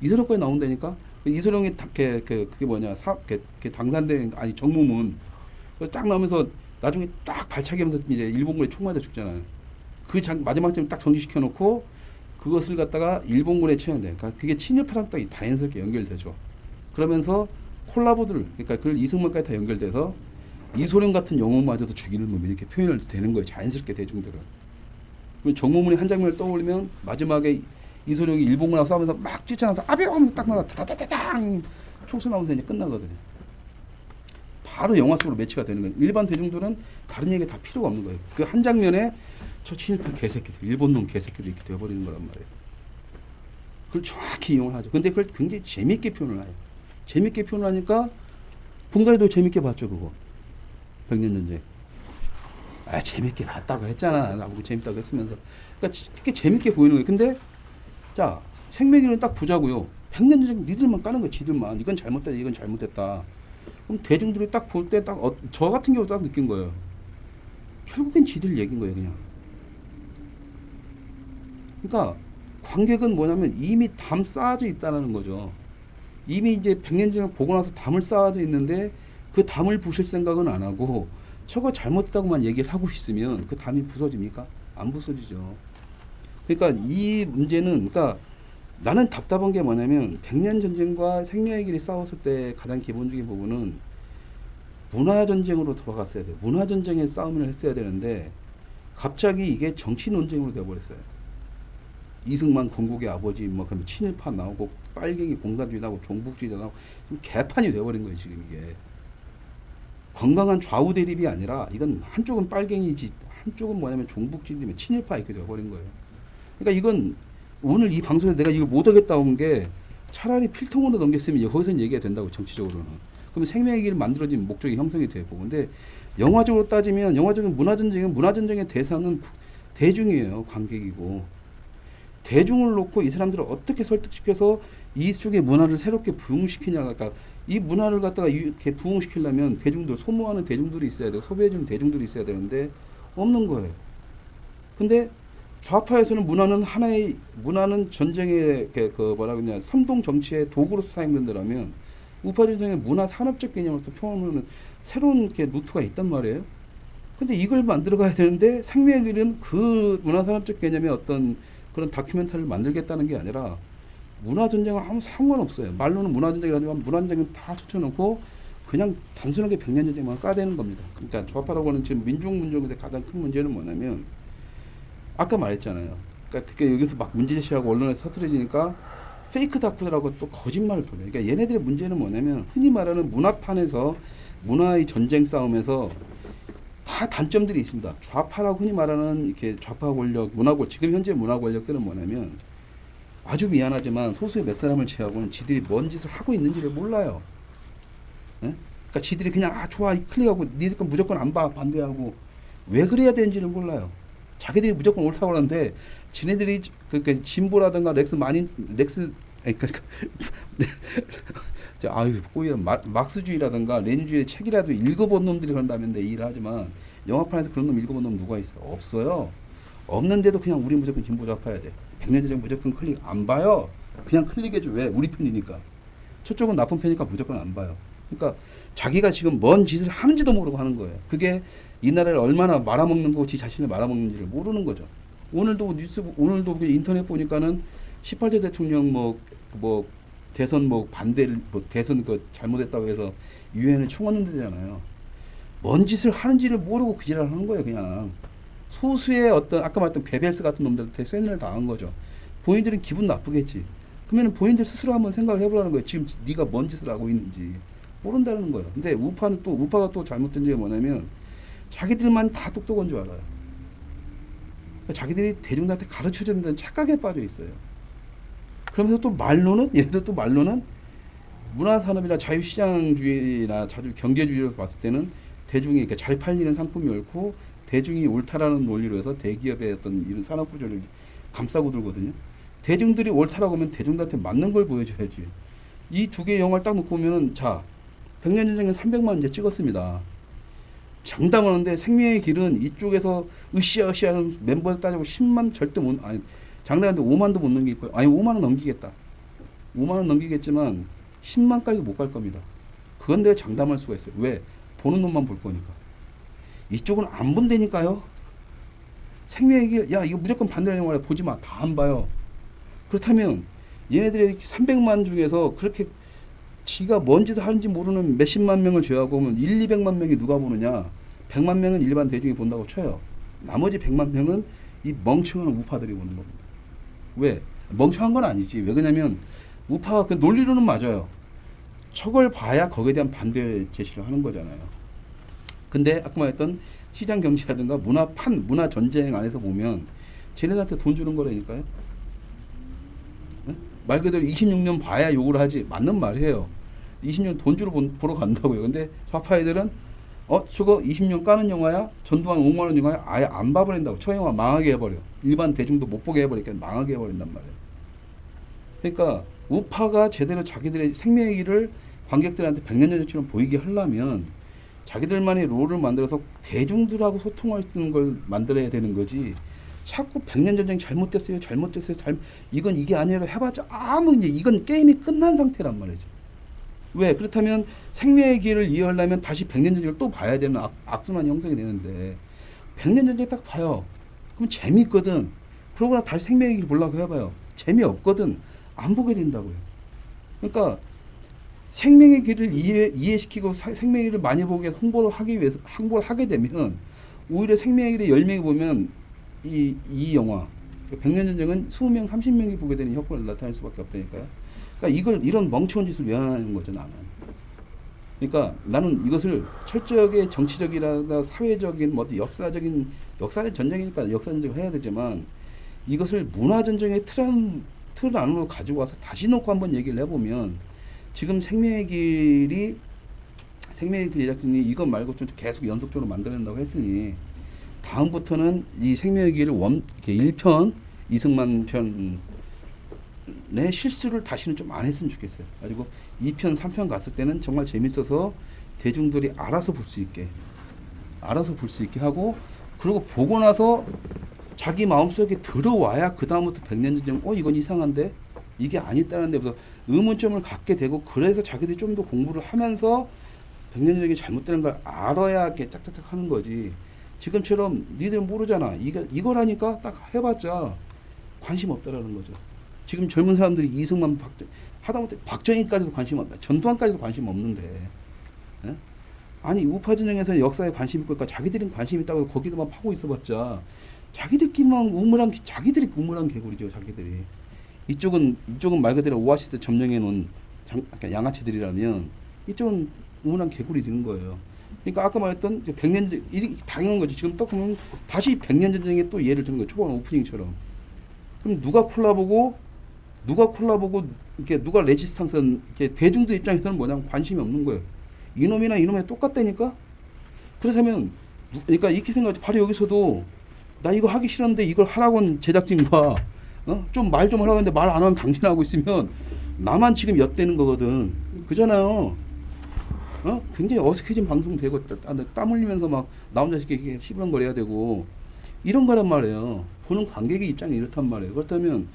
[SPEAKER 1] 이소룡까지 나온다니까. 이소룡이 그게 뭐냐, 당산대 아니 정무문 딱 나오면서 나중에 딱 발차기하면서 이제 일본군에 총 맞아 죽잖아요. 그 마지막 점에 딱 정지시켜 놓고 그것을 갖다가 일본군에 채용돼. 그러니까 그게 친일파랑 딱 자연스럽게 연결되죠. 그러면서 콜라보들, 그러니까 그 이승만까지 다 연결돼서 이소룡 같은 영웅마저도 죽이는 놈이 이렇게 표현을 되는 거예요. 자연스럽게 대중들은. 그럼 정무문이 한 장면을 떠올리면 마지막에 이소룡이 일본군하고 싸우면서 막 뛰쳐나와서 아베 하면서 딱 나가 다다다당 총쏘 나오면서 이제 끝나거든요. 바로 영화 속으로 매치가 되는 거예요. 일반 대중들은 다른 얘기 다 필요가 없는 거예요. 그 한 장면에 저 친일파 개새끼들, 일본놈 개새끼들 이렇게 돼버리는 거란 말이에요. 그걸 정확히 이용을 하죠. 근데 그걸 굉장히 재밌게 표현을 해요. 재밌게 표현을 하니까 분갈이도 재밌게 봤죠, 그거. 백년전쟁. 아, 재밌게 봤다고 했잖아. 나보고 재밌다고 했으면서. 그러니까 그렇게 재밌게 보이는 거예요. 근데 자, 생명이는 딱 보자고요. 백년전쟁 니들만 까는 거야, 지들만. 이건 잘못됐다, 이건 잘못됐다. 그럼 대중들이 딱 볼 때 딱 저 같은 경우 딱 느낀 거예요. 결국엔 지들 얘기인 거예요, 그냥. 그러니까 관객은 뭐냐면 이미 담 쌓아져 있다는 거죠. 이미 이제 백년전쟁을 보고 나서 담을 쌓아져 있는데 그 담을 부실 생각은 안 하고 저거 잘못했다고만 얘기를 하고 있으면 그 담이 부서집니까? 안 부서지죠. 그러니까 이 문제는, 그러니까 나는 답답한 게 뭐냐면 백년전쟁과 생명의 길이 싸웠을 때 가장 기본적인 부분은 문화전쟁으로 돌아갔어야 돼요. 문화전쟁의 싸움을 했어야 되는데 갑자기 이게 정치 논쟁으로 되어버렸어요. 이승만 건국의 아버지 뭐 그러면 친일파 나오고 빨갱이 공산주의 나오고 종북주의 나오고 개판이 돼버린 거예요. 지금 이게 건강한 좌우 대립이 아니라 이건 한쪽은 빨갱이지 한쪽은 뭐냐면 종북주의면 친일파 이렇게 돼버린 거예요. 그러니까 이건 오늘 이 방송에서 내가 이걸 못하겠다 온 게 차라리 필통으로 넘겼으면 거기서는 얘기가 된다고, 정치적으로는. 그러면 생명의 길 만들어진 목적이 형성이 되고. 근데 영화적으로 따지면 영화적인 문화전쟁의 대상은 대중이에요. 관객이고. 대중을 놓고 이 사람들을 어떻게 설득시켜서 이쪽의 문화를 새롭게 부흥시키냐. 그러니까 이 문화를 갖다가 이렇게 부흥시키려면 대중들, 소모하는 대중들이 있어야 되고 소비해주는 대중들이 있어야 되는데 없는 거예요. 근데 좌파에서는 문화는 전쟁의 그 뭐라 그러냐 선동 정치의 도구로서 사용된다라면 우파 전쟁의 문화 산업적 개념으로서 표현하는 새로운 이렇게 루트가 있단 말이에요. 근데 이걸 만들어 가야 되는데 생명의 길은 그 문화 산업적 개념의 어떤 그런 다큐멘터리를 만들겠다는 게 아니라 문화 전쟁은 아무 상관없어요. 말로는 문화 전쟁이라지만 문화 전쟁은 다 쳐쳐놓고 그냥 단순하게 백년 전쟁만 까대는 겁니다. 그러니까 좌파라고 하는 지금 민중 문정의 가장 큰 문제는 뭐냐면 아까 말했잖아요. 그러니까 특히 여기서 막 문제제시하고 언론에 서투러지니까 페이크 다큐라고 또 거짓말을 보내요. 그러니까 얘네들의 문제는 뭐냐면 흔히 말하는 문화판에서 문화의 전쟁 싸움에서 다 단점들이 있습니다. 좌파라고 흔히 말하는 이렇게 좌파 권력, 문화 권력, 지금 현재 문화 권력들은 뭐냐면 아주 미안하지만 소수의 몇 사람을 제외하고는 지들이 뭔 짓을 하고 있는지를 몰라요. 예? 그러니까 지들이 그냥 좋아 클릭하고 니들 건 무조건 안 봐 반대하고 왜 그래야 되는지를 몰라요. 자기들이 무조건 옳다고 하는데 지네들이 그러니까 진보라든가 그러니까 아유 꼬이는 막스주의라든가 레닌주의 책이라도 읽어본 놈들이 그런다면 내 일을 하지만 영화판에서 그런 놈 읽어본 놈 누가 있어? 없어요. 없는데도 그냥 우리 무조건 진보 좌파야 돼. 백년전쟁 무조건 클릭 안 봐요. 그냥 클릭해줘. 왜? 우리 편이니까. 저쪽은 나쁜 편이니까 무조건 안 봐요. 그러니까 자기가 지금 뭔 짓을 하는지도 모르고 하는 거예요. 그게 이 나라를 얼마나 말아먹는 거고 지 자신을 말아먹는지를 모르는 거죠. 오늘도 인터넷 보니까는 18대 대통령 뭐 대선 반대를 대선 잘못했다고 해서 유엔을 총원는데잖아요. 뭔 짓을 하는지를 모르고 그 지랄을 하는 거예요, 그냥. 소수의 어떤 아까 말했던 괴벨스 같은 놈들한테 쇠뇌를 당한 거죠. 본인들은 기분 나쁘겠지. 그러면 본인들 스스로 한번 생각을 해보라는 거예요. 지금 네가 뭔 짓을 하고 있는지 모른다는 거예요. 근데 우파가 또 잘못된 게 뭐냐면 자기들만 다 똑똑한 줄 알아요. 그러니까 자기들이 대중들한테 가르쳐줘야 된다는 착각에 빠져 있어요. 그러면서 또 얘네들 또 말로는 문화산업이나 자유시장주의나 경제주의로 봤을 때는 대중이 그러니까 잘 팔리는 상품이 옳고 대중이 옳다라는 논리로 해서 대기업의 어떤 이런 산업구조를 감싸고 들거든요. 대중들이 옳다라고 하면 대중들한테 맞는 걸 보여줘야지. 이 두 개의 영화를 딱 놓고 보면은 자, 백년전쟁은 300만 이제 찍었습니다. 장담하는데 생명의 길은 이쪽에서 으쌰으쌰하는 멤버들 따지고 10만 절대 못, 아니, 장담하는데 5만도 못 넘길 거예요. 아니, 5만은 넘기겠다. 5만은 넘기겠지만 10만까지도 못 갈 겁니다. 그건 내가 장담할 수가 있어요. 왜? 보는 놈만 볼 거니까. 이쪽은 안 본다니까요. 생명의 길, 야, 이거 무조건 반대라는 영화를 보지 마. 다 안 봐요. 그렇다면 얘네들이 300만 중에서 그렇게 지가 뭔 짓을 하는지 모르는 몇십만 명을 제외하고 보면 1, 200만 명이 누가 보느냐. 100만 명은 일반 대중이 본다고 쳐요. 나머지 100만 명은 이 멍청한 우파들이 보는 겁니다. 왜? 멍청한 건 아니지. 왜 그러냐면 우파가 그 논리로는 맞아요. 저걸 봐야 거기에 대한 반대 제시를 하는 거잖아요. 근데 아까 말했던 시장 경제라든가 문화 전쟁 안에서 보면 쟤네들한테 돈 주는 거라니까요. 네? 말 그대로 26년 봐야 욕을 하지. 맞는 말이에요. 20년 돈 주러 보러 간다고요. 근데 좌파 애들은 저거 20년 까는 영화야? 전두환 5만 원 영화야? 아예 안 봐버린다고. 저 영화 망하게 해버려. 일반 대중도 못 보게 해버리니까 망하게 해버린단 말이에요. 그러니까 우파가 제대로 자기들의 생명의 길을 관객들한테 백년전쟁처럼 보이게 하려면 자기들만의 롤을 만들어서 대중들하고 소통할 수 있는 걸 만들어야 되는 거지. 자꾸 백년전쟁 잘못됐어요. 이건 이게 아니라 해봤자 이제 이건 게임이 끝난 상태란 말이죠. 왜? 그렇다면 생명의 길을 이해하려면 다시 백년전쟁을 또 봐야 되는 악순환 형성이 되는데 백년전쟁 딱 봐요. 그럼 재미있거든. 그러고 나 다시 생명의 길 보려고 해봐요. 재미없거든. 안 보게 된다고요. 그러니까 생명의 길을 이해시키고 생명의 길을 많이 보게 홍보를 하게 되면 오히려 생명의 길에 10명이 보면 이 영화 백년전쟁은 20명, 30명이 보게 되는 효과를 나타낼 수밖에 없다니까요. 그러니까 이런 멍청한 짓을 왜 하는 거죠, 나는. 그러니까 나는 이것을 철저하게 정치적이라든가 사회적인 역사적 전쟁이니까 역사 전쟁을 해야 되지만 이것을 문화 전쟁의 틀 안으로 가지고 와서 다시 놓고 한번 얘기를 해보면 지금 생명의 길 제작진이 이것 말고 좀 계속 연속적으로 만들어낸다고 했으니 다음부터는 이 생명의 길을 1편 이승만 편 내 실수를 다시는 좀 안 했으면 좋겠어요. 가지고 2편, 3편 갔을 때는 정말 재밌어서 대중들이 알아서 볼 수 있게 하고, 그리고 보고 나서 자기 마음속에 들어와야 그 다음부터 백년전쟁 이건 이상한데 이게 아니다라는 데서 의문점을 갖게 되고, 그래서 자기들이 좀 더 공부를 하면서 백년전쟁이 잘못되는 걸 알아야 이렇게 짝짝짝 하는 거지. 지금처럼 니들 모르잖아. 이걸 하니까 딱 해봤자 관심 없다라는 거죠. 지금 젊은 사람들이 이승만, 하다못해 박정희까지도 관심 없다. 전두환까지도 관심 없는데, 예? 아니 우파 진영에서는 역사에 관심 있고, 그러니까 자기들은 관심 있다고 거기서만 파고 있어봤자 자기들끼리만 자기들이 우물한 개구리죠. 자기들이. 이쪽은 말 그대로 오아시스 점령해 놓은 양아치들이라면 이쪽은 우물한 개구리 되는 거예요. 그러니까 아까 말했던 백년전 당연한 거지. 지금 딱 보면 다시 백년전쟁에 또 예를 드는 거예요. 초반 오프닝처럼. 그럼 누가 콜라보고 이렇게 누가 레지스탕스는 이렇게 대중들 입장에서는 뭐냐면 관심이 없는 거예요. 이놈이나 이놈이 똑같다니까. 그렇다면 그러니까 이렇게 생각하지. 바로 여기서도 나 이거 하기 싫었는데 이걸 하라고는 제작진과 좀 말 좀 하라고 했는데 말 안 하면 당신하고 있으면 나만 지금 엿대는 거거든. 그잖아요. 굉장히 어색해진 방송 되고 땀 흘리면서 막 나 혼자 이렇게 시부렁거려야 되고 이런 거란 말이에요. 보는 관객의 입장이 이렇단 말이에요. 그렇다면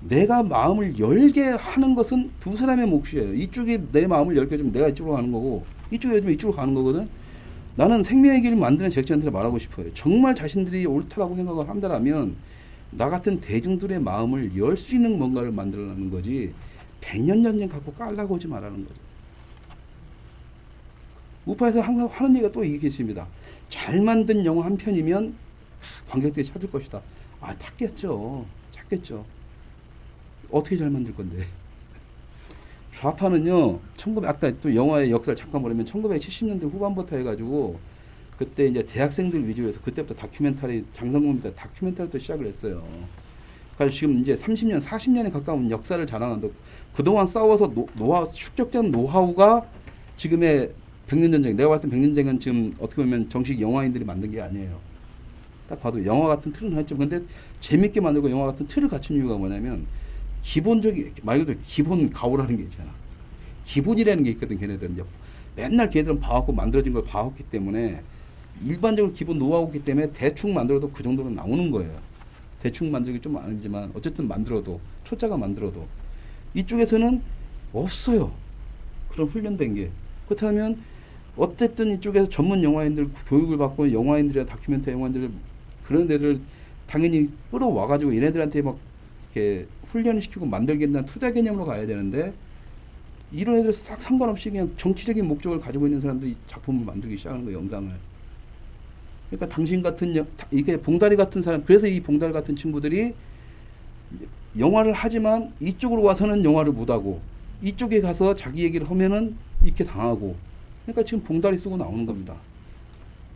[SPEAKER 1] 내가 마음을 열게 하는 것은 두 사람의 몫이에요. 이쪽이 내 마음을 열게 해주면 내가 이쪽으로 가는 거고, 이쪽이 해주면 이쪽으로 가는 거거든. 나는 생명의 길을 만드는 제작진한테 말하고 싶어요. 정말 자신들이 옳다라고 생각을 한다면 나 같은 대중들의 마음을 열 수 있는 뭔가를 만들어내는 거지, 백년전쟁 갖고 깔라고 오지 말라는 거죠. 우파에서 항상 하는 얘기가 또 이게 있습니다. 잘 만든 영화 한 편이면 관객들이 찾을 것이다. 찾겠죠. 어떻게 잘 만들 건데? 좌파는요, 아까 또 영화의 역사를 잠깐 보려면 1970년대 후반부터 해가지고 그때 이제 대학생들 위주로 해서 그때부터 다큐멘터리, 장성국입니다. 다큐멘터리도 시작을 했어요. 그러니까 지금 이제 30년, 40년에 가까운 역사를 자랑한다. 그동안 싸워서 축적된 노하우가 지금의 백년전쟁, 내가 봤을 때 백년전쟁은 지금 어떻게 보면 정식 영화인들이 만든 게 아니에요. 딱 봐도 영화 같은 틀은 했죠. 근데 재밌게 만들고 영화 같은 틀을 갖춘 이유가 뭐냐면 기본적인, 말 그대로 기본 가오라는 게 있잖아. 기본이라는 게 있거든. 걔네들은 이제 맨날 걔들은 봐왔고 만들어진 걸 봐왔기 때문에 일반적으로 기본 노하우기 때문에 대충 만들어도 그 정도는 나오는 거예요. 대충 만들기 좀 아니지만 어쨌든 만들어도, 초짜가 만들어도 이쪽에서는 없어요. 그런 훈련된 게. 그렇다면 어쨌든 이쪽에서 전문 영화인들 교육을 받고 영화인들이나 다큐멘터리 영화인들 그런 데를 당연히 끌어와가지고 얘네들한테 막 이렇게 훈련을 시키고 만들겠다는 투자 개념으로 가야 되는데, 이런 애들 싹 상관없이 그냥 정치적인 목적을 가지고 있는 사람들이 작품을 만들기 시작하는 거예요. 영상을. 그러니까 당신 같은 이게 봉다리 같은 사람, 그래서 이 봉다리 같은 친구들이 영화를 하지만 이쪽으로 와서는 영화를 못하고 이쪽에 가서 자기 얘기를 하면은 이렇게 당하고, 그러니까 지금 봉다리 쓰고 나오는 겁니다.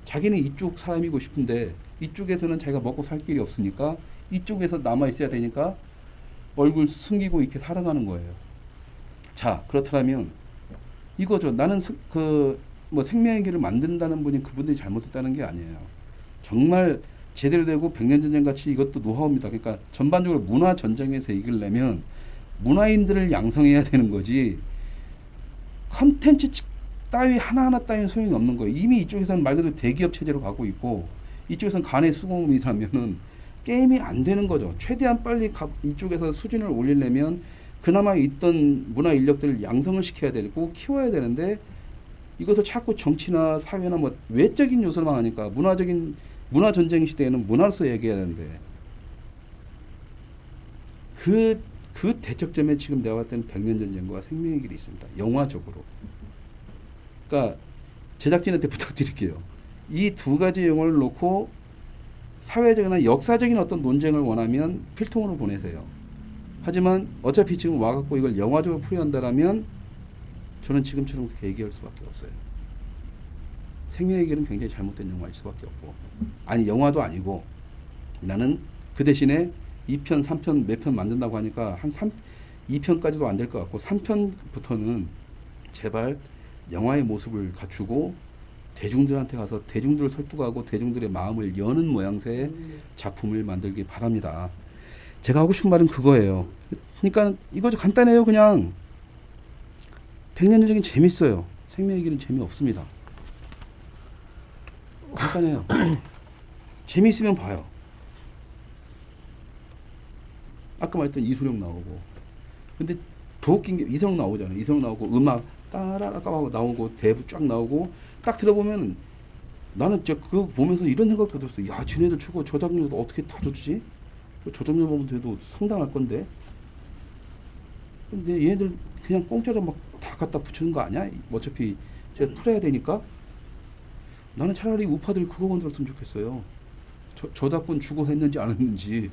[SPEAKER 1] 자기는 이쪽 사람이고 싶은데 이쪽에서는 자기가 먹고 살 길이 없으니까 이쪽에서 남아 있어야 되니까 얼굴 숨기고 이렇게 살아가는 거예요. 자, 그렇다면 이거죠. 나는 뭐 생명의 길을 만든다는 분이 그분들이 잘못했다는 게 아니에요. 정말 제대로 되고 백년전쟁 같이 이것도 노하우입니다. 그러니까 전반적으로 문화 전쟁에서 이기려면 문화인들을 양성해야 되는 거지, 컨텐츠 따위 하나하나 따위는 소용이 없는 거예요. 이미 이쪽에서는 말 그대로 대기업 체제로 가고 있고 이쪽에서는 간의 수공업이라면은 게임이 안 되는 거죠. 최대한 빨리 이쪽에서 수준을 올리려면 그나마 있던 문화 인력들을 양성을 시켜야 되고 키워야 되는데, 이것을 자꾸 정치나 사회나 뭐 외적인 요소로만 하니까 문화 전쟁 시대에는 문화로서 얘기해야 되는데, 그 대척점에 지금 내가 봤을 때는 백년전쟁과 생명의 길이 있습니다. 영화적으로. 그러니까 제작진한테 부탁드릴게요. 이 두 가지 영화를 놓고 사회적이나 역사적인 어떤 논쟁을 원하면 필통으로 보내세요. 하지만 어차피 지금 와갖고 이걸 영화적으로 풀이한다라면 저는 지금처럼 그렇게 얘기할 수밖에 없어요. 생명의 길은 굉장히 잘못된 영화일 수밖에 없고, 아니 영화도 아니고, 나는 그 대신에 2편, 3편, 몇 편 만든다고 하니까 한 2편까지도 안 될 것 같고 3편부터는 제발 영화의 모습을 갖추고 대중들한테 가서 대중들을 설득하고 대중들의 마음을 여는 모양새의 작품을 만들기 바랍니다. 제가 하고 싶은 말은 그거예요. 그러니까 이거 간단해요. 그냥 백년전쟁이 재밌어요. 생명 얘기는 재미없습니다. 간단해요. 재미있으면 봐요. 아까 말했던 이소룡 나오고. 근데 더 웃긴 게 이소룡 나오잖아요. 이소룡 나오고 음악 따라라까 나오고 대부 쫙 나오고 딱 들어보면 나는 진짜 그거 보면서 이런 생각도 들었어요. 야, 쟤네들 저 장면도 어떻게 다 줬지? 저 장면 보면 돼도 상당할 건데. 근데 얘네들 그냥 공짜로 막 다 갖다 붙이는 거 아니야? 어차피 제가 풀어야 되니까. 나는 차라리 우파들이 그거 건드렸으면 좋겠어요. 저작권 주고 했는지 안 했는지.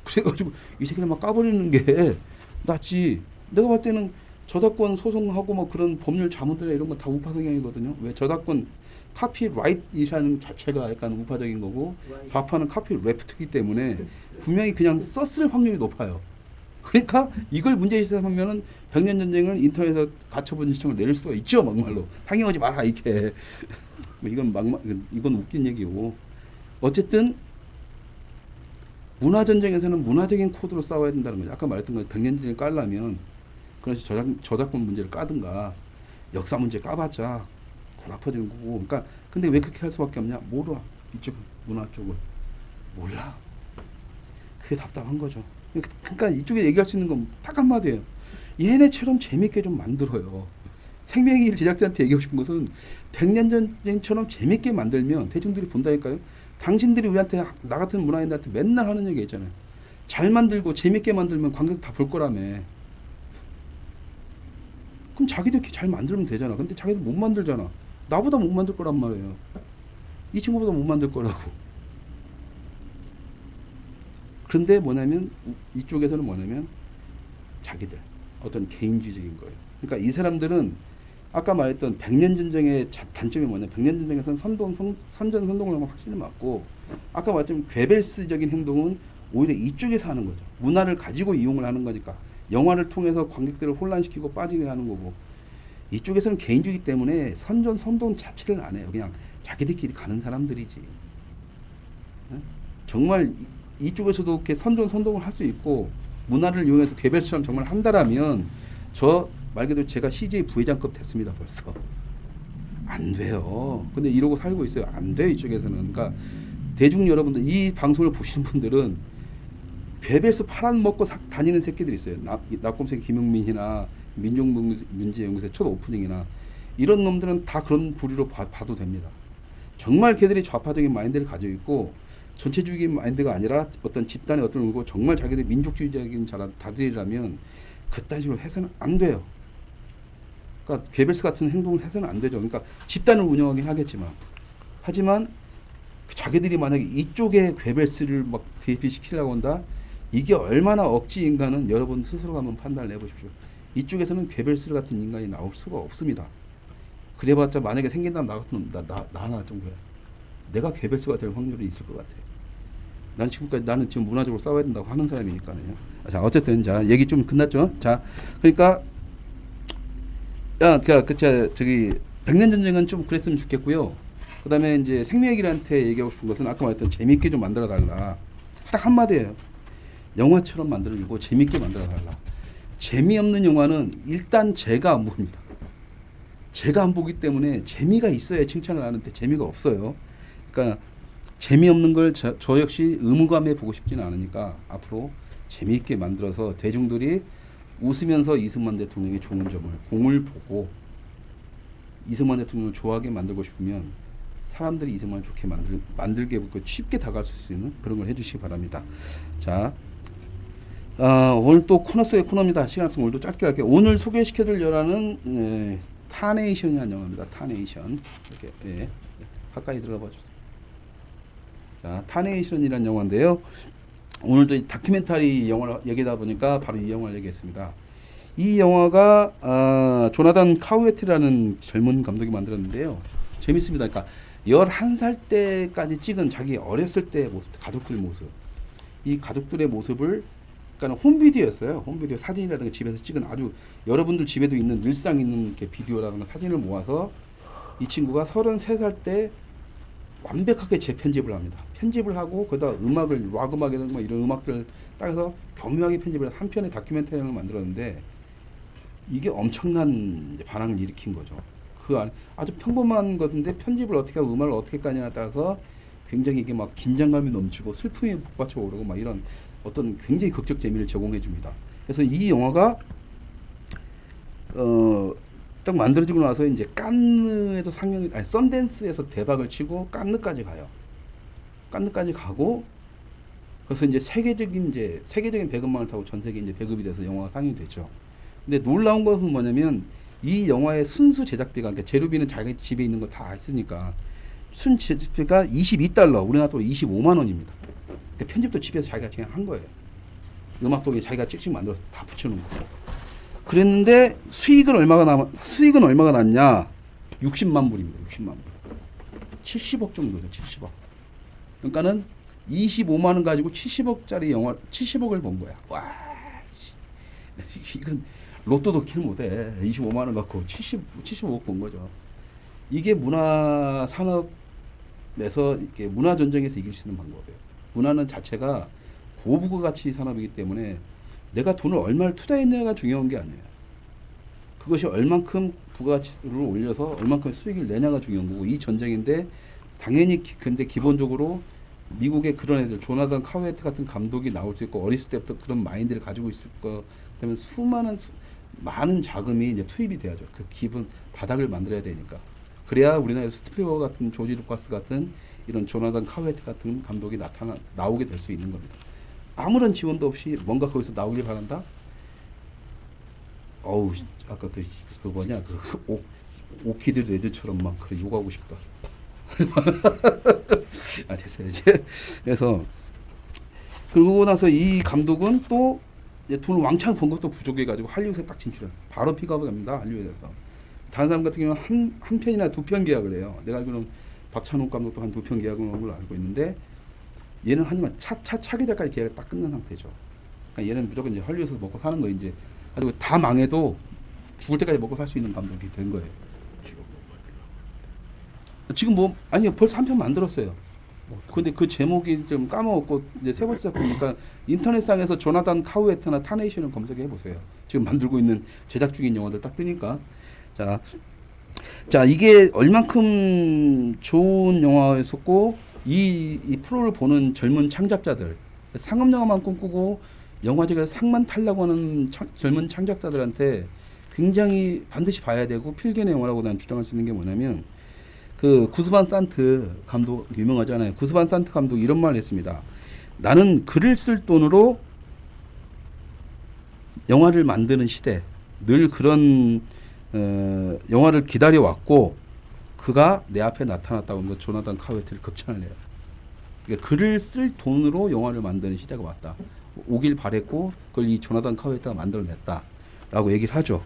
[SPEAKER 1] 그래가지고 이 새끼를 막 까버리는 게 낫지. 내가 봤을 때는 저작권 소송하고 뭐 그런 법률 자문들 이런 거 다 우파 성향이거든요. 왜 저작권 카피라이트이라는 자체가 약간 우파적인 거고 좌파는 카피 레프트이기 때문에 분명히 그냥 썼을 확률이 높아요. 그러니까 이걸 문제시하면은 백년전쟁을 인터넷에서 가처분 신청을 내릴 수가 있죠. 막말로 상영하지 마라 이렇게. 이건 웃긴 얘기고. 어쨌든 문화전쟁에서는 문화적인 코드로 싸워야 된다는 거죠. 아까 말했던 거 백년전쟁을 깔려면 그래서 저작권 문제를 까든가 역사 문제 까봤자 골 아파지는 거고. 그러니까 근데 왜 그렇게 할 수밖에 없냐? 몰라. 이쪽 문화 쪽을 몰라. 그게 답답한 거죠. 그러니까 이쪽에 얘기할 수 있는 건 딱 한마디예요. 얘네처럼 재밌게 좀 만들어요. 생명의 제작자한테 얘기하고 싶은 것은 백년전쟁처럼 재밌게 만들면 대중들이 본다니까요. 당신들이 우리한테 나 같은 문화인들한테 맨날 하는 얘기 있잖아요. 잘 만들고 재밌게 만들면 관객 다 볼 거라며. 그럼 자기들 잘 만들면 되잖아. 근데 자기들 못 만들잖아. 나보다 못 만들 거란 말이에요. 이 친구보다 못 만들 거라고. 그런데 뭐냐면 이쪽에서는 뭐냐면 자기들 어떤 개인주의적인 거예요. 그러니까 이 사람들은 아까 말했던 백년전쟁의 단점이 뭐냐? 백년전쟁에서는 선전선동을 하면 확실히 맞고 아까 말했지만 괴벨스적인 행동은 오히려 이쪽에서 하는 거죠. 문화를 가지고 이용을 하는 거니까 영화를 통해서 관객들을 혼란시키고 빠지게 하는 거고 이쪽에서는 개인주의이기 때문에 선동 자체를 안 해요. 그냥 자기들끼리 가는 사람들이지. 정말 이쪽에서도 이렇게 선동을 할 수 있고 문화를 이용해서 괴벨스처럼 정말 한다라면 저 말 그대로 제가 CJ 부회장급 됐습니다. 벌써. 안 돼요. 근데 이러고 살고 있어요. 안 돼요. 이쪽에서는. 그러니까 대중 여러분들 이 방송을 보시는 분들은 괴벨스 팔아먹고 다니는 새끼들이 있어요. 낙곰새 김용민이나 민족문제연구소 첫 오프닝이나 이런 놈들은 다 그런 부류로 봐도 됩니다. 정말 걔들이 좌파적인 마인드를 가지고 있고 전체주의적인 마인드가 아니라 어떤 집단의 어떤 거고 정말 자기들 민족주의적인 다들이라면 그딴 식으로 해서는 안 돼요. 그러니까 괴벨스 같은 행동을 해서는 안 되죠. 그러니까 집단을 운영하긴 하지만 자기들이 만약에 이쪽에 괴벨스를 막 대비시키려고 한다. 이게 얼마나 억지 인간은 여러분 스스로가 한번 판단을 해보십시오. 이쪽에서는 괴벨스 같은 인간이 나올 수가 없습니다. 그래봤자 만약에 생긴다면 나 하나 정도야. 내가 괴벨스가 될 확률이 있을 것 같아. 나는 지금 문화적으로 싸워야 된다고 하는 사람이니까요. 자, 어쨌든 자 얘기 좀 끝났죠. 자, 그러니까 저기 백년전쟁은 좀 그랬으면 좋겠고요. 그다음에 이제 생명일한테 얘기하고 싶은 것은 아까 말했던 재밌게 좀 만들어 달라. 딱 한마디예요. 영화처럼 만들어주고 재밌게 만들어 달라. 재미없는 영화는 일단 제가 안 봅니다. 제가 안 보기 때문에 재미가 있어야 칭찬을 하는데 재미가 없어요. 그러니까 재미없는 걸 저 역시 의무감에 보고 싶지는 않으니까 앞으로 재미있게 만들어서 대중들이 웃으면서 이승만 대통령의 좋은 점을 공을 보고 이승만 대통령을 좋아하게 만들고 싶으면 사람들이 이승만을 좋게 만들게 해보고 쉽게 다가갈 수 있는 그런 걸 해주시기 바랍니다. 자, 오늘 또 코너 속의 코너입니다. 시간 없으면 오늘도 짧게 할게요. 오늘 소개시켜드릴 영화는 타네이션이라는 영화입니다. 타네이션 이렇게 가까이 들어가 봐주세요. 자, 타네이션이라는 영화인데요. 오늘도 다큐멘터리 영화를 얘기하다 보니까 바로 이 영화를 얘기했습니다. 이 영화가 조나단 카우에트라는 젊은 감독이 만들었는데요. 재밌습니다. 그러니까 11살 때까지 찍은 자기 어렸을 때 모습, 가족들의 모습. 이 가족들의 모습을 그러니까 홈비디오였어요. 홈비디오 사진이라든가 집에서 찍은 아주 여러분들 집에도 있는 늘상 있는 이렇게 비디오라든가 사진을 모아서 이 친구가 33살 때 완벽하게 재편집을 합니다. 편집을 하고 거기다 음악을 락 음악이나 뭐 이런 음악들을 따서 교묘하게 편집을 한 편의 다큐멘터리를 만들었는데 이게 엄청난 이제 반항을 일으킨 거죠. 그 안, 아주 평범한 것인데 편집을 어떻게 하고 음악을 어떻게 까냐에 따라서 굉장히 이게 막 긴장감이 넘치고 슬픔이 북받쳐 오르고 막 이런 어떤 굉장히 극적 재미를 제공해 줍니다. 그래서 이 영화가 딱 만들어지고 나서 이제 깐느에도 상영이 아니 썬댄스에서 대박을 치고 깐느까지 가요. 깐느까지 가고 그래서 이제 세계적인 배급망을 타고 전 세계 이제 배급이 돼서 영화가 상영이 됐죠. 근데 놀라운 것은 뭐냐면 이 영화의 순수 제작비가 그러니까 재료비는 자기 집에 있는 거 다 했으니까 순 제작비가 22달러, 우리나라 돈 25만 원입니다. 그러니까 편집도 집에서 자기가 그냥 한 거예요. 음악도 자기가 찍찍 만들어서 다 붙여놓은 거. 그랬는데 수익은 얼마가 났냐? 60만 불입니다. 60만 불. 70억 정도죠. 70억. 그러니까는 25만 원 가지고 70억짜리 영화 70억을 번 거야. 와, 이건 로또도 킬 못해. 25만 원 갖고 75억 번 거죠. 이게 문화 산업에서 이렇게 문화 전쟁에서 이길 수 있는 방법이에요. 문화는 자체가 고부가 가치 산업이기 때문에 내가 돈을 얼마를 투자했느냐가 중요한 게 아니에요. 그것이 얼만큼 부가가치를 올려서 얼만큼 수익을 내냐가 중요한 거고 이 전쟁인데 당연히 근데 기본적으로 미국의 그런 애들 조나단 카우에트 같은 감독이 나올 수 있고 어렸을 때부터 그런 마인드를 가지고 있을 거 때문에 많은 자금이 이제 투입이 돼야죠. 그 기본 바닥을 만들어야 되니까. 그래야 우리나라에서 스필버그 같은 조지 루카스 같은 이런 조나단 카우에트 같은 감독이 나오게 될 수 있는 겁니다. 아무런 지원도 없이 뭔가 거기서 나오길 바란다. 어우 아까 그 뭐냐 그 오키드 레드처럼 막 그 욕하고 싶다. 아 됐어요 이제. 그래서 그러고 나서 이 감독은 또 돈을 왕창 번 것도 부족해가지고 할리우드에 딱 진출해요. 바로 픽업을 합니다. 할리우드에서. 다른 사람 같은 경우는 한 편이나 두 편 계약을 해요. 내가 알기로는 박찬욱 감독도 한 두 편 계약을 한 걸로 알고 있는데 얘는 하지만 차기 작가의 계약을 딱 끝난 상태죠. 그러니까 얘는 무조건 이제 할리우드에서 먹고 사는 거 이제 가지고 다 망해도 죽을 때까지 먹고 살 수 있는 감독이 된 거예요. 지금 뭐 아니요 벌써 한 편 만들었어요. 근데 그 제목이 좀 까먹었고 이제 세 번째 보니까 인터넷상에서 조나단 카우에트나 타네이션을 검색해 보세요. 지금 만들고 있는 제작 중인 영화들 딱 뜨니까 자 이게 얼만큼 좋은 영화였었고 이 프로를 보는 젊은 창작자들 상업 영화만 꿈꾸고 영화제에서 상만 타려고 하는 젊은 창작자들한테 굉장히 반드시 봐야 되고 필견의 영화라고 난 주장할 수 있는 게 뭐냐면 그 구스반 산트 감독 유명하잖아요. 구스반 산트 감독 이런 말을 했습니다. 나는 글을 쓸 돈으로 영화를 만드는 시대 늘 그런 영화를 기다려 왔고 그가 내 앞에 나타났다고 하면서 조나단 카우에트를 극찬을 해요. 그러니까 글을 쓸 돈으로 영화를 만드는 시대가 왔다. 오길 바랬고 그걸 이 조나단 카우에트가 만들어냈다라고 얘기를 하죠.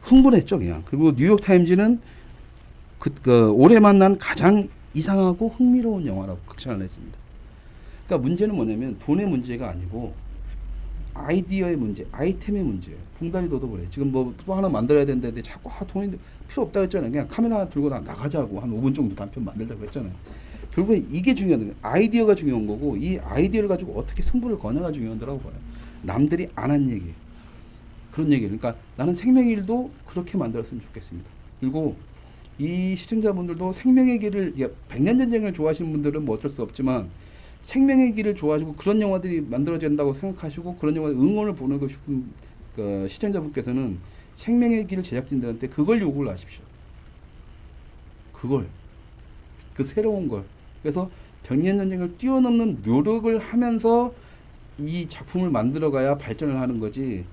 [SPEAKER 1] 흥분했죠 그냥. 그리고 뉴욕 타임즈는 그 올해 만난 가장 이상하고 흥미로운 영화라고 극찬을 했습니다. 그러니까 문제는 뭐냐면 돈의 문제가 아니고 아이디어의 문제, 아이템의 문제예요. 봉다리 도도그래. 지금 뭐 또 하나 만들어야 되는데 자꾸 돈이 필요 없다고 했잖아요. 그냥 카메라 하나 들고 나가자고 한 5분 정도 단편 만들자고 했잖아요. 결국에 이게 중요한 거예요. 아이디어가 중요한 거고 이 아이디어를 가지고 어떻게 승부를 거냐가 중요한 거라고 봐요. 남들이 안 한 얘기. 그런 얘기를. 그러니까 나는 생명의 길도 그렇게 만들었으면 좋겠습니다. 그리고 이 시청자분들도 생명의 길을 백년전쟁을 좋아하시는 분들은 뭐 어쩔 수 없지만 생명의 길을 좋아하시고 그런 영화들이 만들어진다고 생각하시고 그런 영화에 응원을 보내고 싶은 그 시청자분께서는 생명의 길 제작진들한테 그걸 요구를 하십시오. 그걸 그 새로운 걸. 그래서 백년전쟁을 뛰어넘는 노력을 하면서 이 작품을 만들어가야 발전을 하는 거지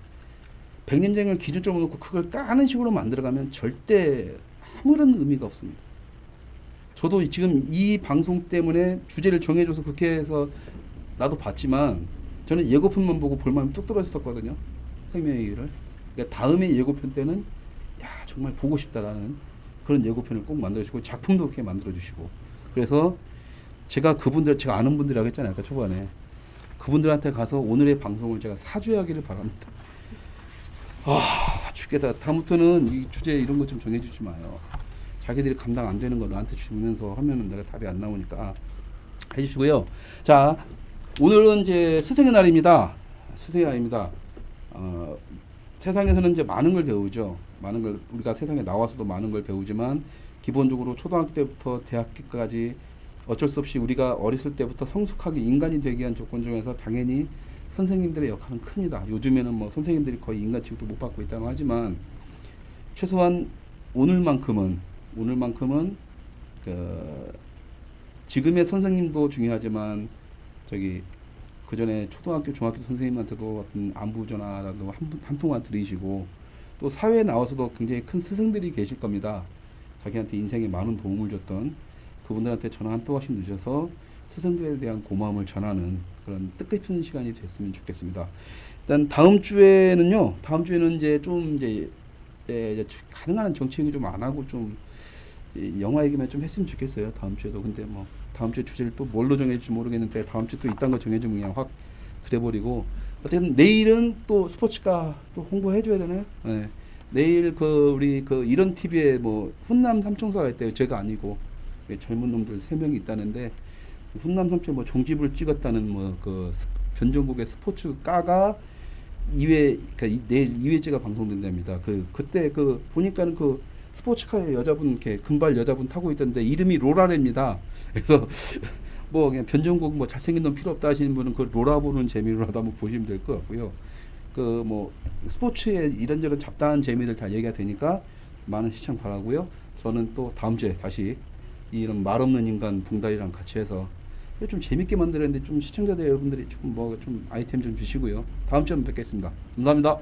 [SPEAKER 1] 백년전쟁을 기준점으로 놓고 그걸 까는 식으로 만들어가면 절대 아무런 의미가 없습니다. 저도 지금 이 방송 때문에 주제를 정해줘서 그렇게 해서 나도 봤지만 저는 예고편만 보고 볼마음이 뚝 떨어졌었거든요. 생명의 길을. 그러니까 다음에 예고편 때는 야 정말 보고 싶다라는 그런 예고편을 꼭 만들어주시고 작품도 그렇게 만들어주시고 그래서 제가 아는 분들이라고 했잖아요. 아까 초반에 그분들한테 가서 오늘의 방송을 제가 사주하기를 바랍니다. 죽겠다. 다음부터는 이 주제 이런 거 좀 정해주지 마요. 자기들이 감당 안 되는 거 나한테 주면서 하면은 내가 답이 안 나오니까 해주시고요. 자, 오늘은 이제 스승의 날입니다. 스승의 날입니다. 세상에서는 이제 많은 걸 배우죠. 많은 걸 우리가 세상에 나와서도 많은 걸 배우지만 기본적으로 초등학교 때부터 대학교까지 어쩔 수 없이 우리가 어렸을 때부터 성숙하게 인간이 되기 위한 조건 중에서 당연히 선생님들의 역할은 큽니다. 요즘에는 뭐 선생님들이 거의 인간 취급도 못 받고 있다고 하지만 최소한 오늘만큼은 그 지금의 선생님도 중요하지만 저기 그 전에 초등학교, 중학교 선생님한테도 어떤 안부 전화라도 한 통화 드리시고 또 사회에 나와서도 굉장히 큰 스승들이 계실 겁니다. 자기한테 인생에 많은 도움을 줬던 그분들한테 전화 한 통화씩 주셔서 스승들에 대한 고마움을 전하는 그런 뜻깊은 시간이 됐으면 좋겠습니다. 일단 다음 주에는 이제 좀 이제 가능한 한 정치 얘기 좀 안 하고 좀 이제 영화 얘기만 좀 했으면 좋겠어요. 다음 주에도. 근데 뭐 다음 주에 주제를 또 뭘로 정해질지 모르겠는데 다음 주에 또 이딴 거 정해주면 그냥 확 그래버리고 어쨌든 내일은 또 스포츠카 또 홍보해 줘야 되나요? 네. 내일 우리 이런 TV에 뭐 훈남 삼총사가 있대요. 제가 아니고 젊은 놈들 3명이 있다는데 훈남 삼총 뭐 종집을 찍었다는 뭐 변종국의 스포츠카가 2회 내일 2회째가 방송된답니다. 그때 보니까는 스포츠카에 여자분 이렇게 금발 여자분 타고 있던데 이름이 로라입니다. 그래서 뭐 그냥 변종국 뭐 잘생긴 놈 필요 없다 하시는 분은 그 로라 보는 재미로라도 한번 보시면 될 것 같고요. 뭐 스포츠에 이런저런 잡다한 재미들 다 얘기가 되니까 많은 시청 바라고요. 저는 또 다음 주에 다시 이런 말 없는 인간 붕다리랑 같이 해서 좀 재밌게 만들었는데 좀 시청자들 여러분들이 조금 뭐 좀 아이템 좀 주시고요. 다음 주에 뵙겠습니다. 감사합니다.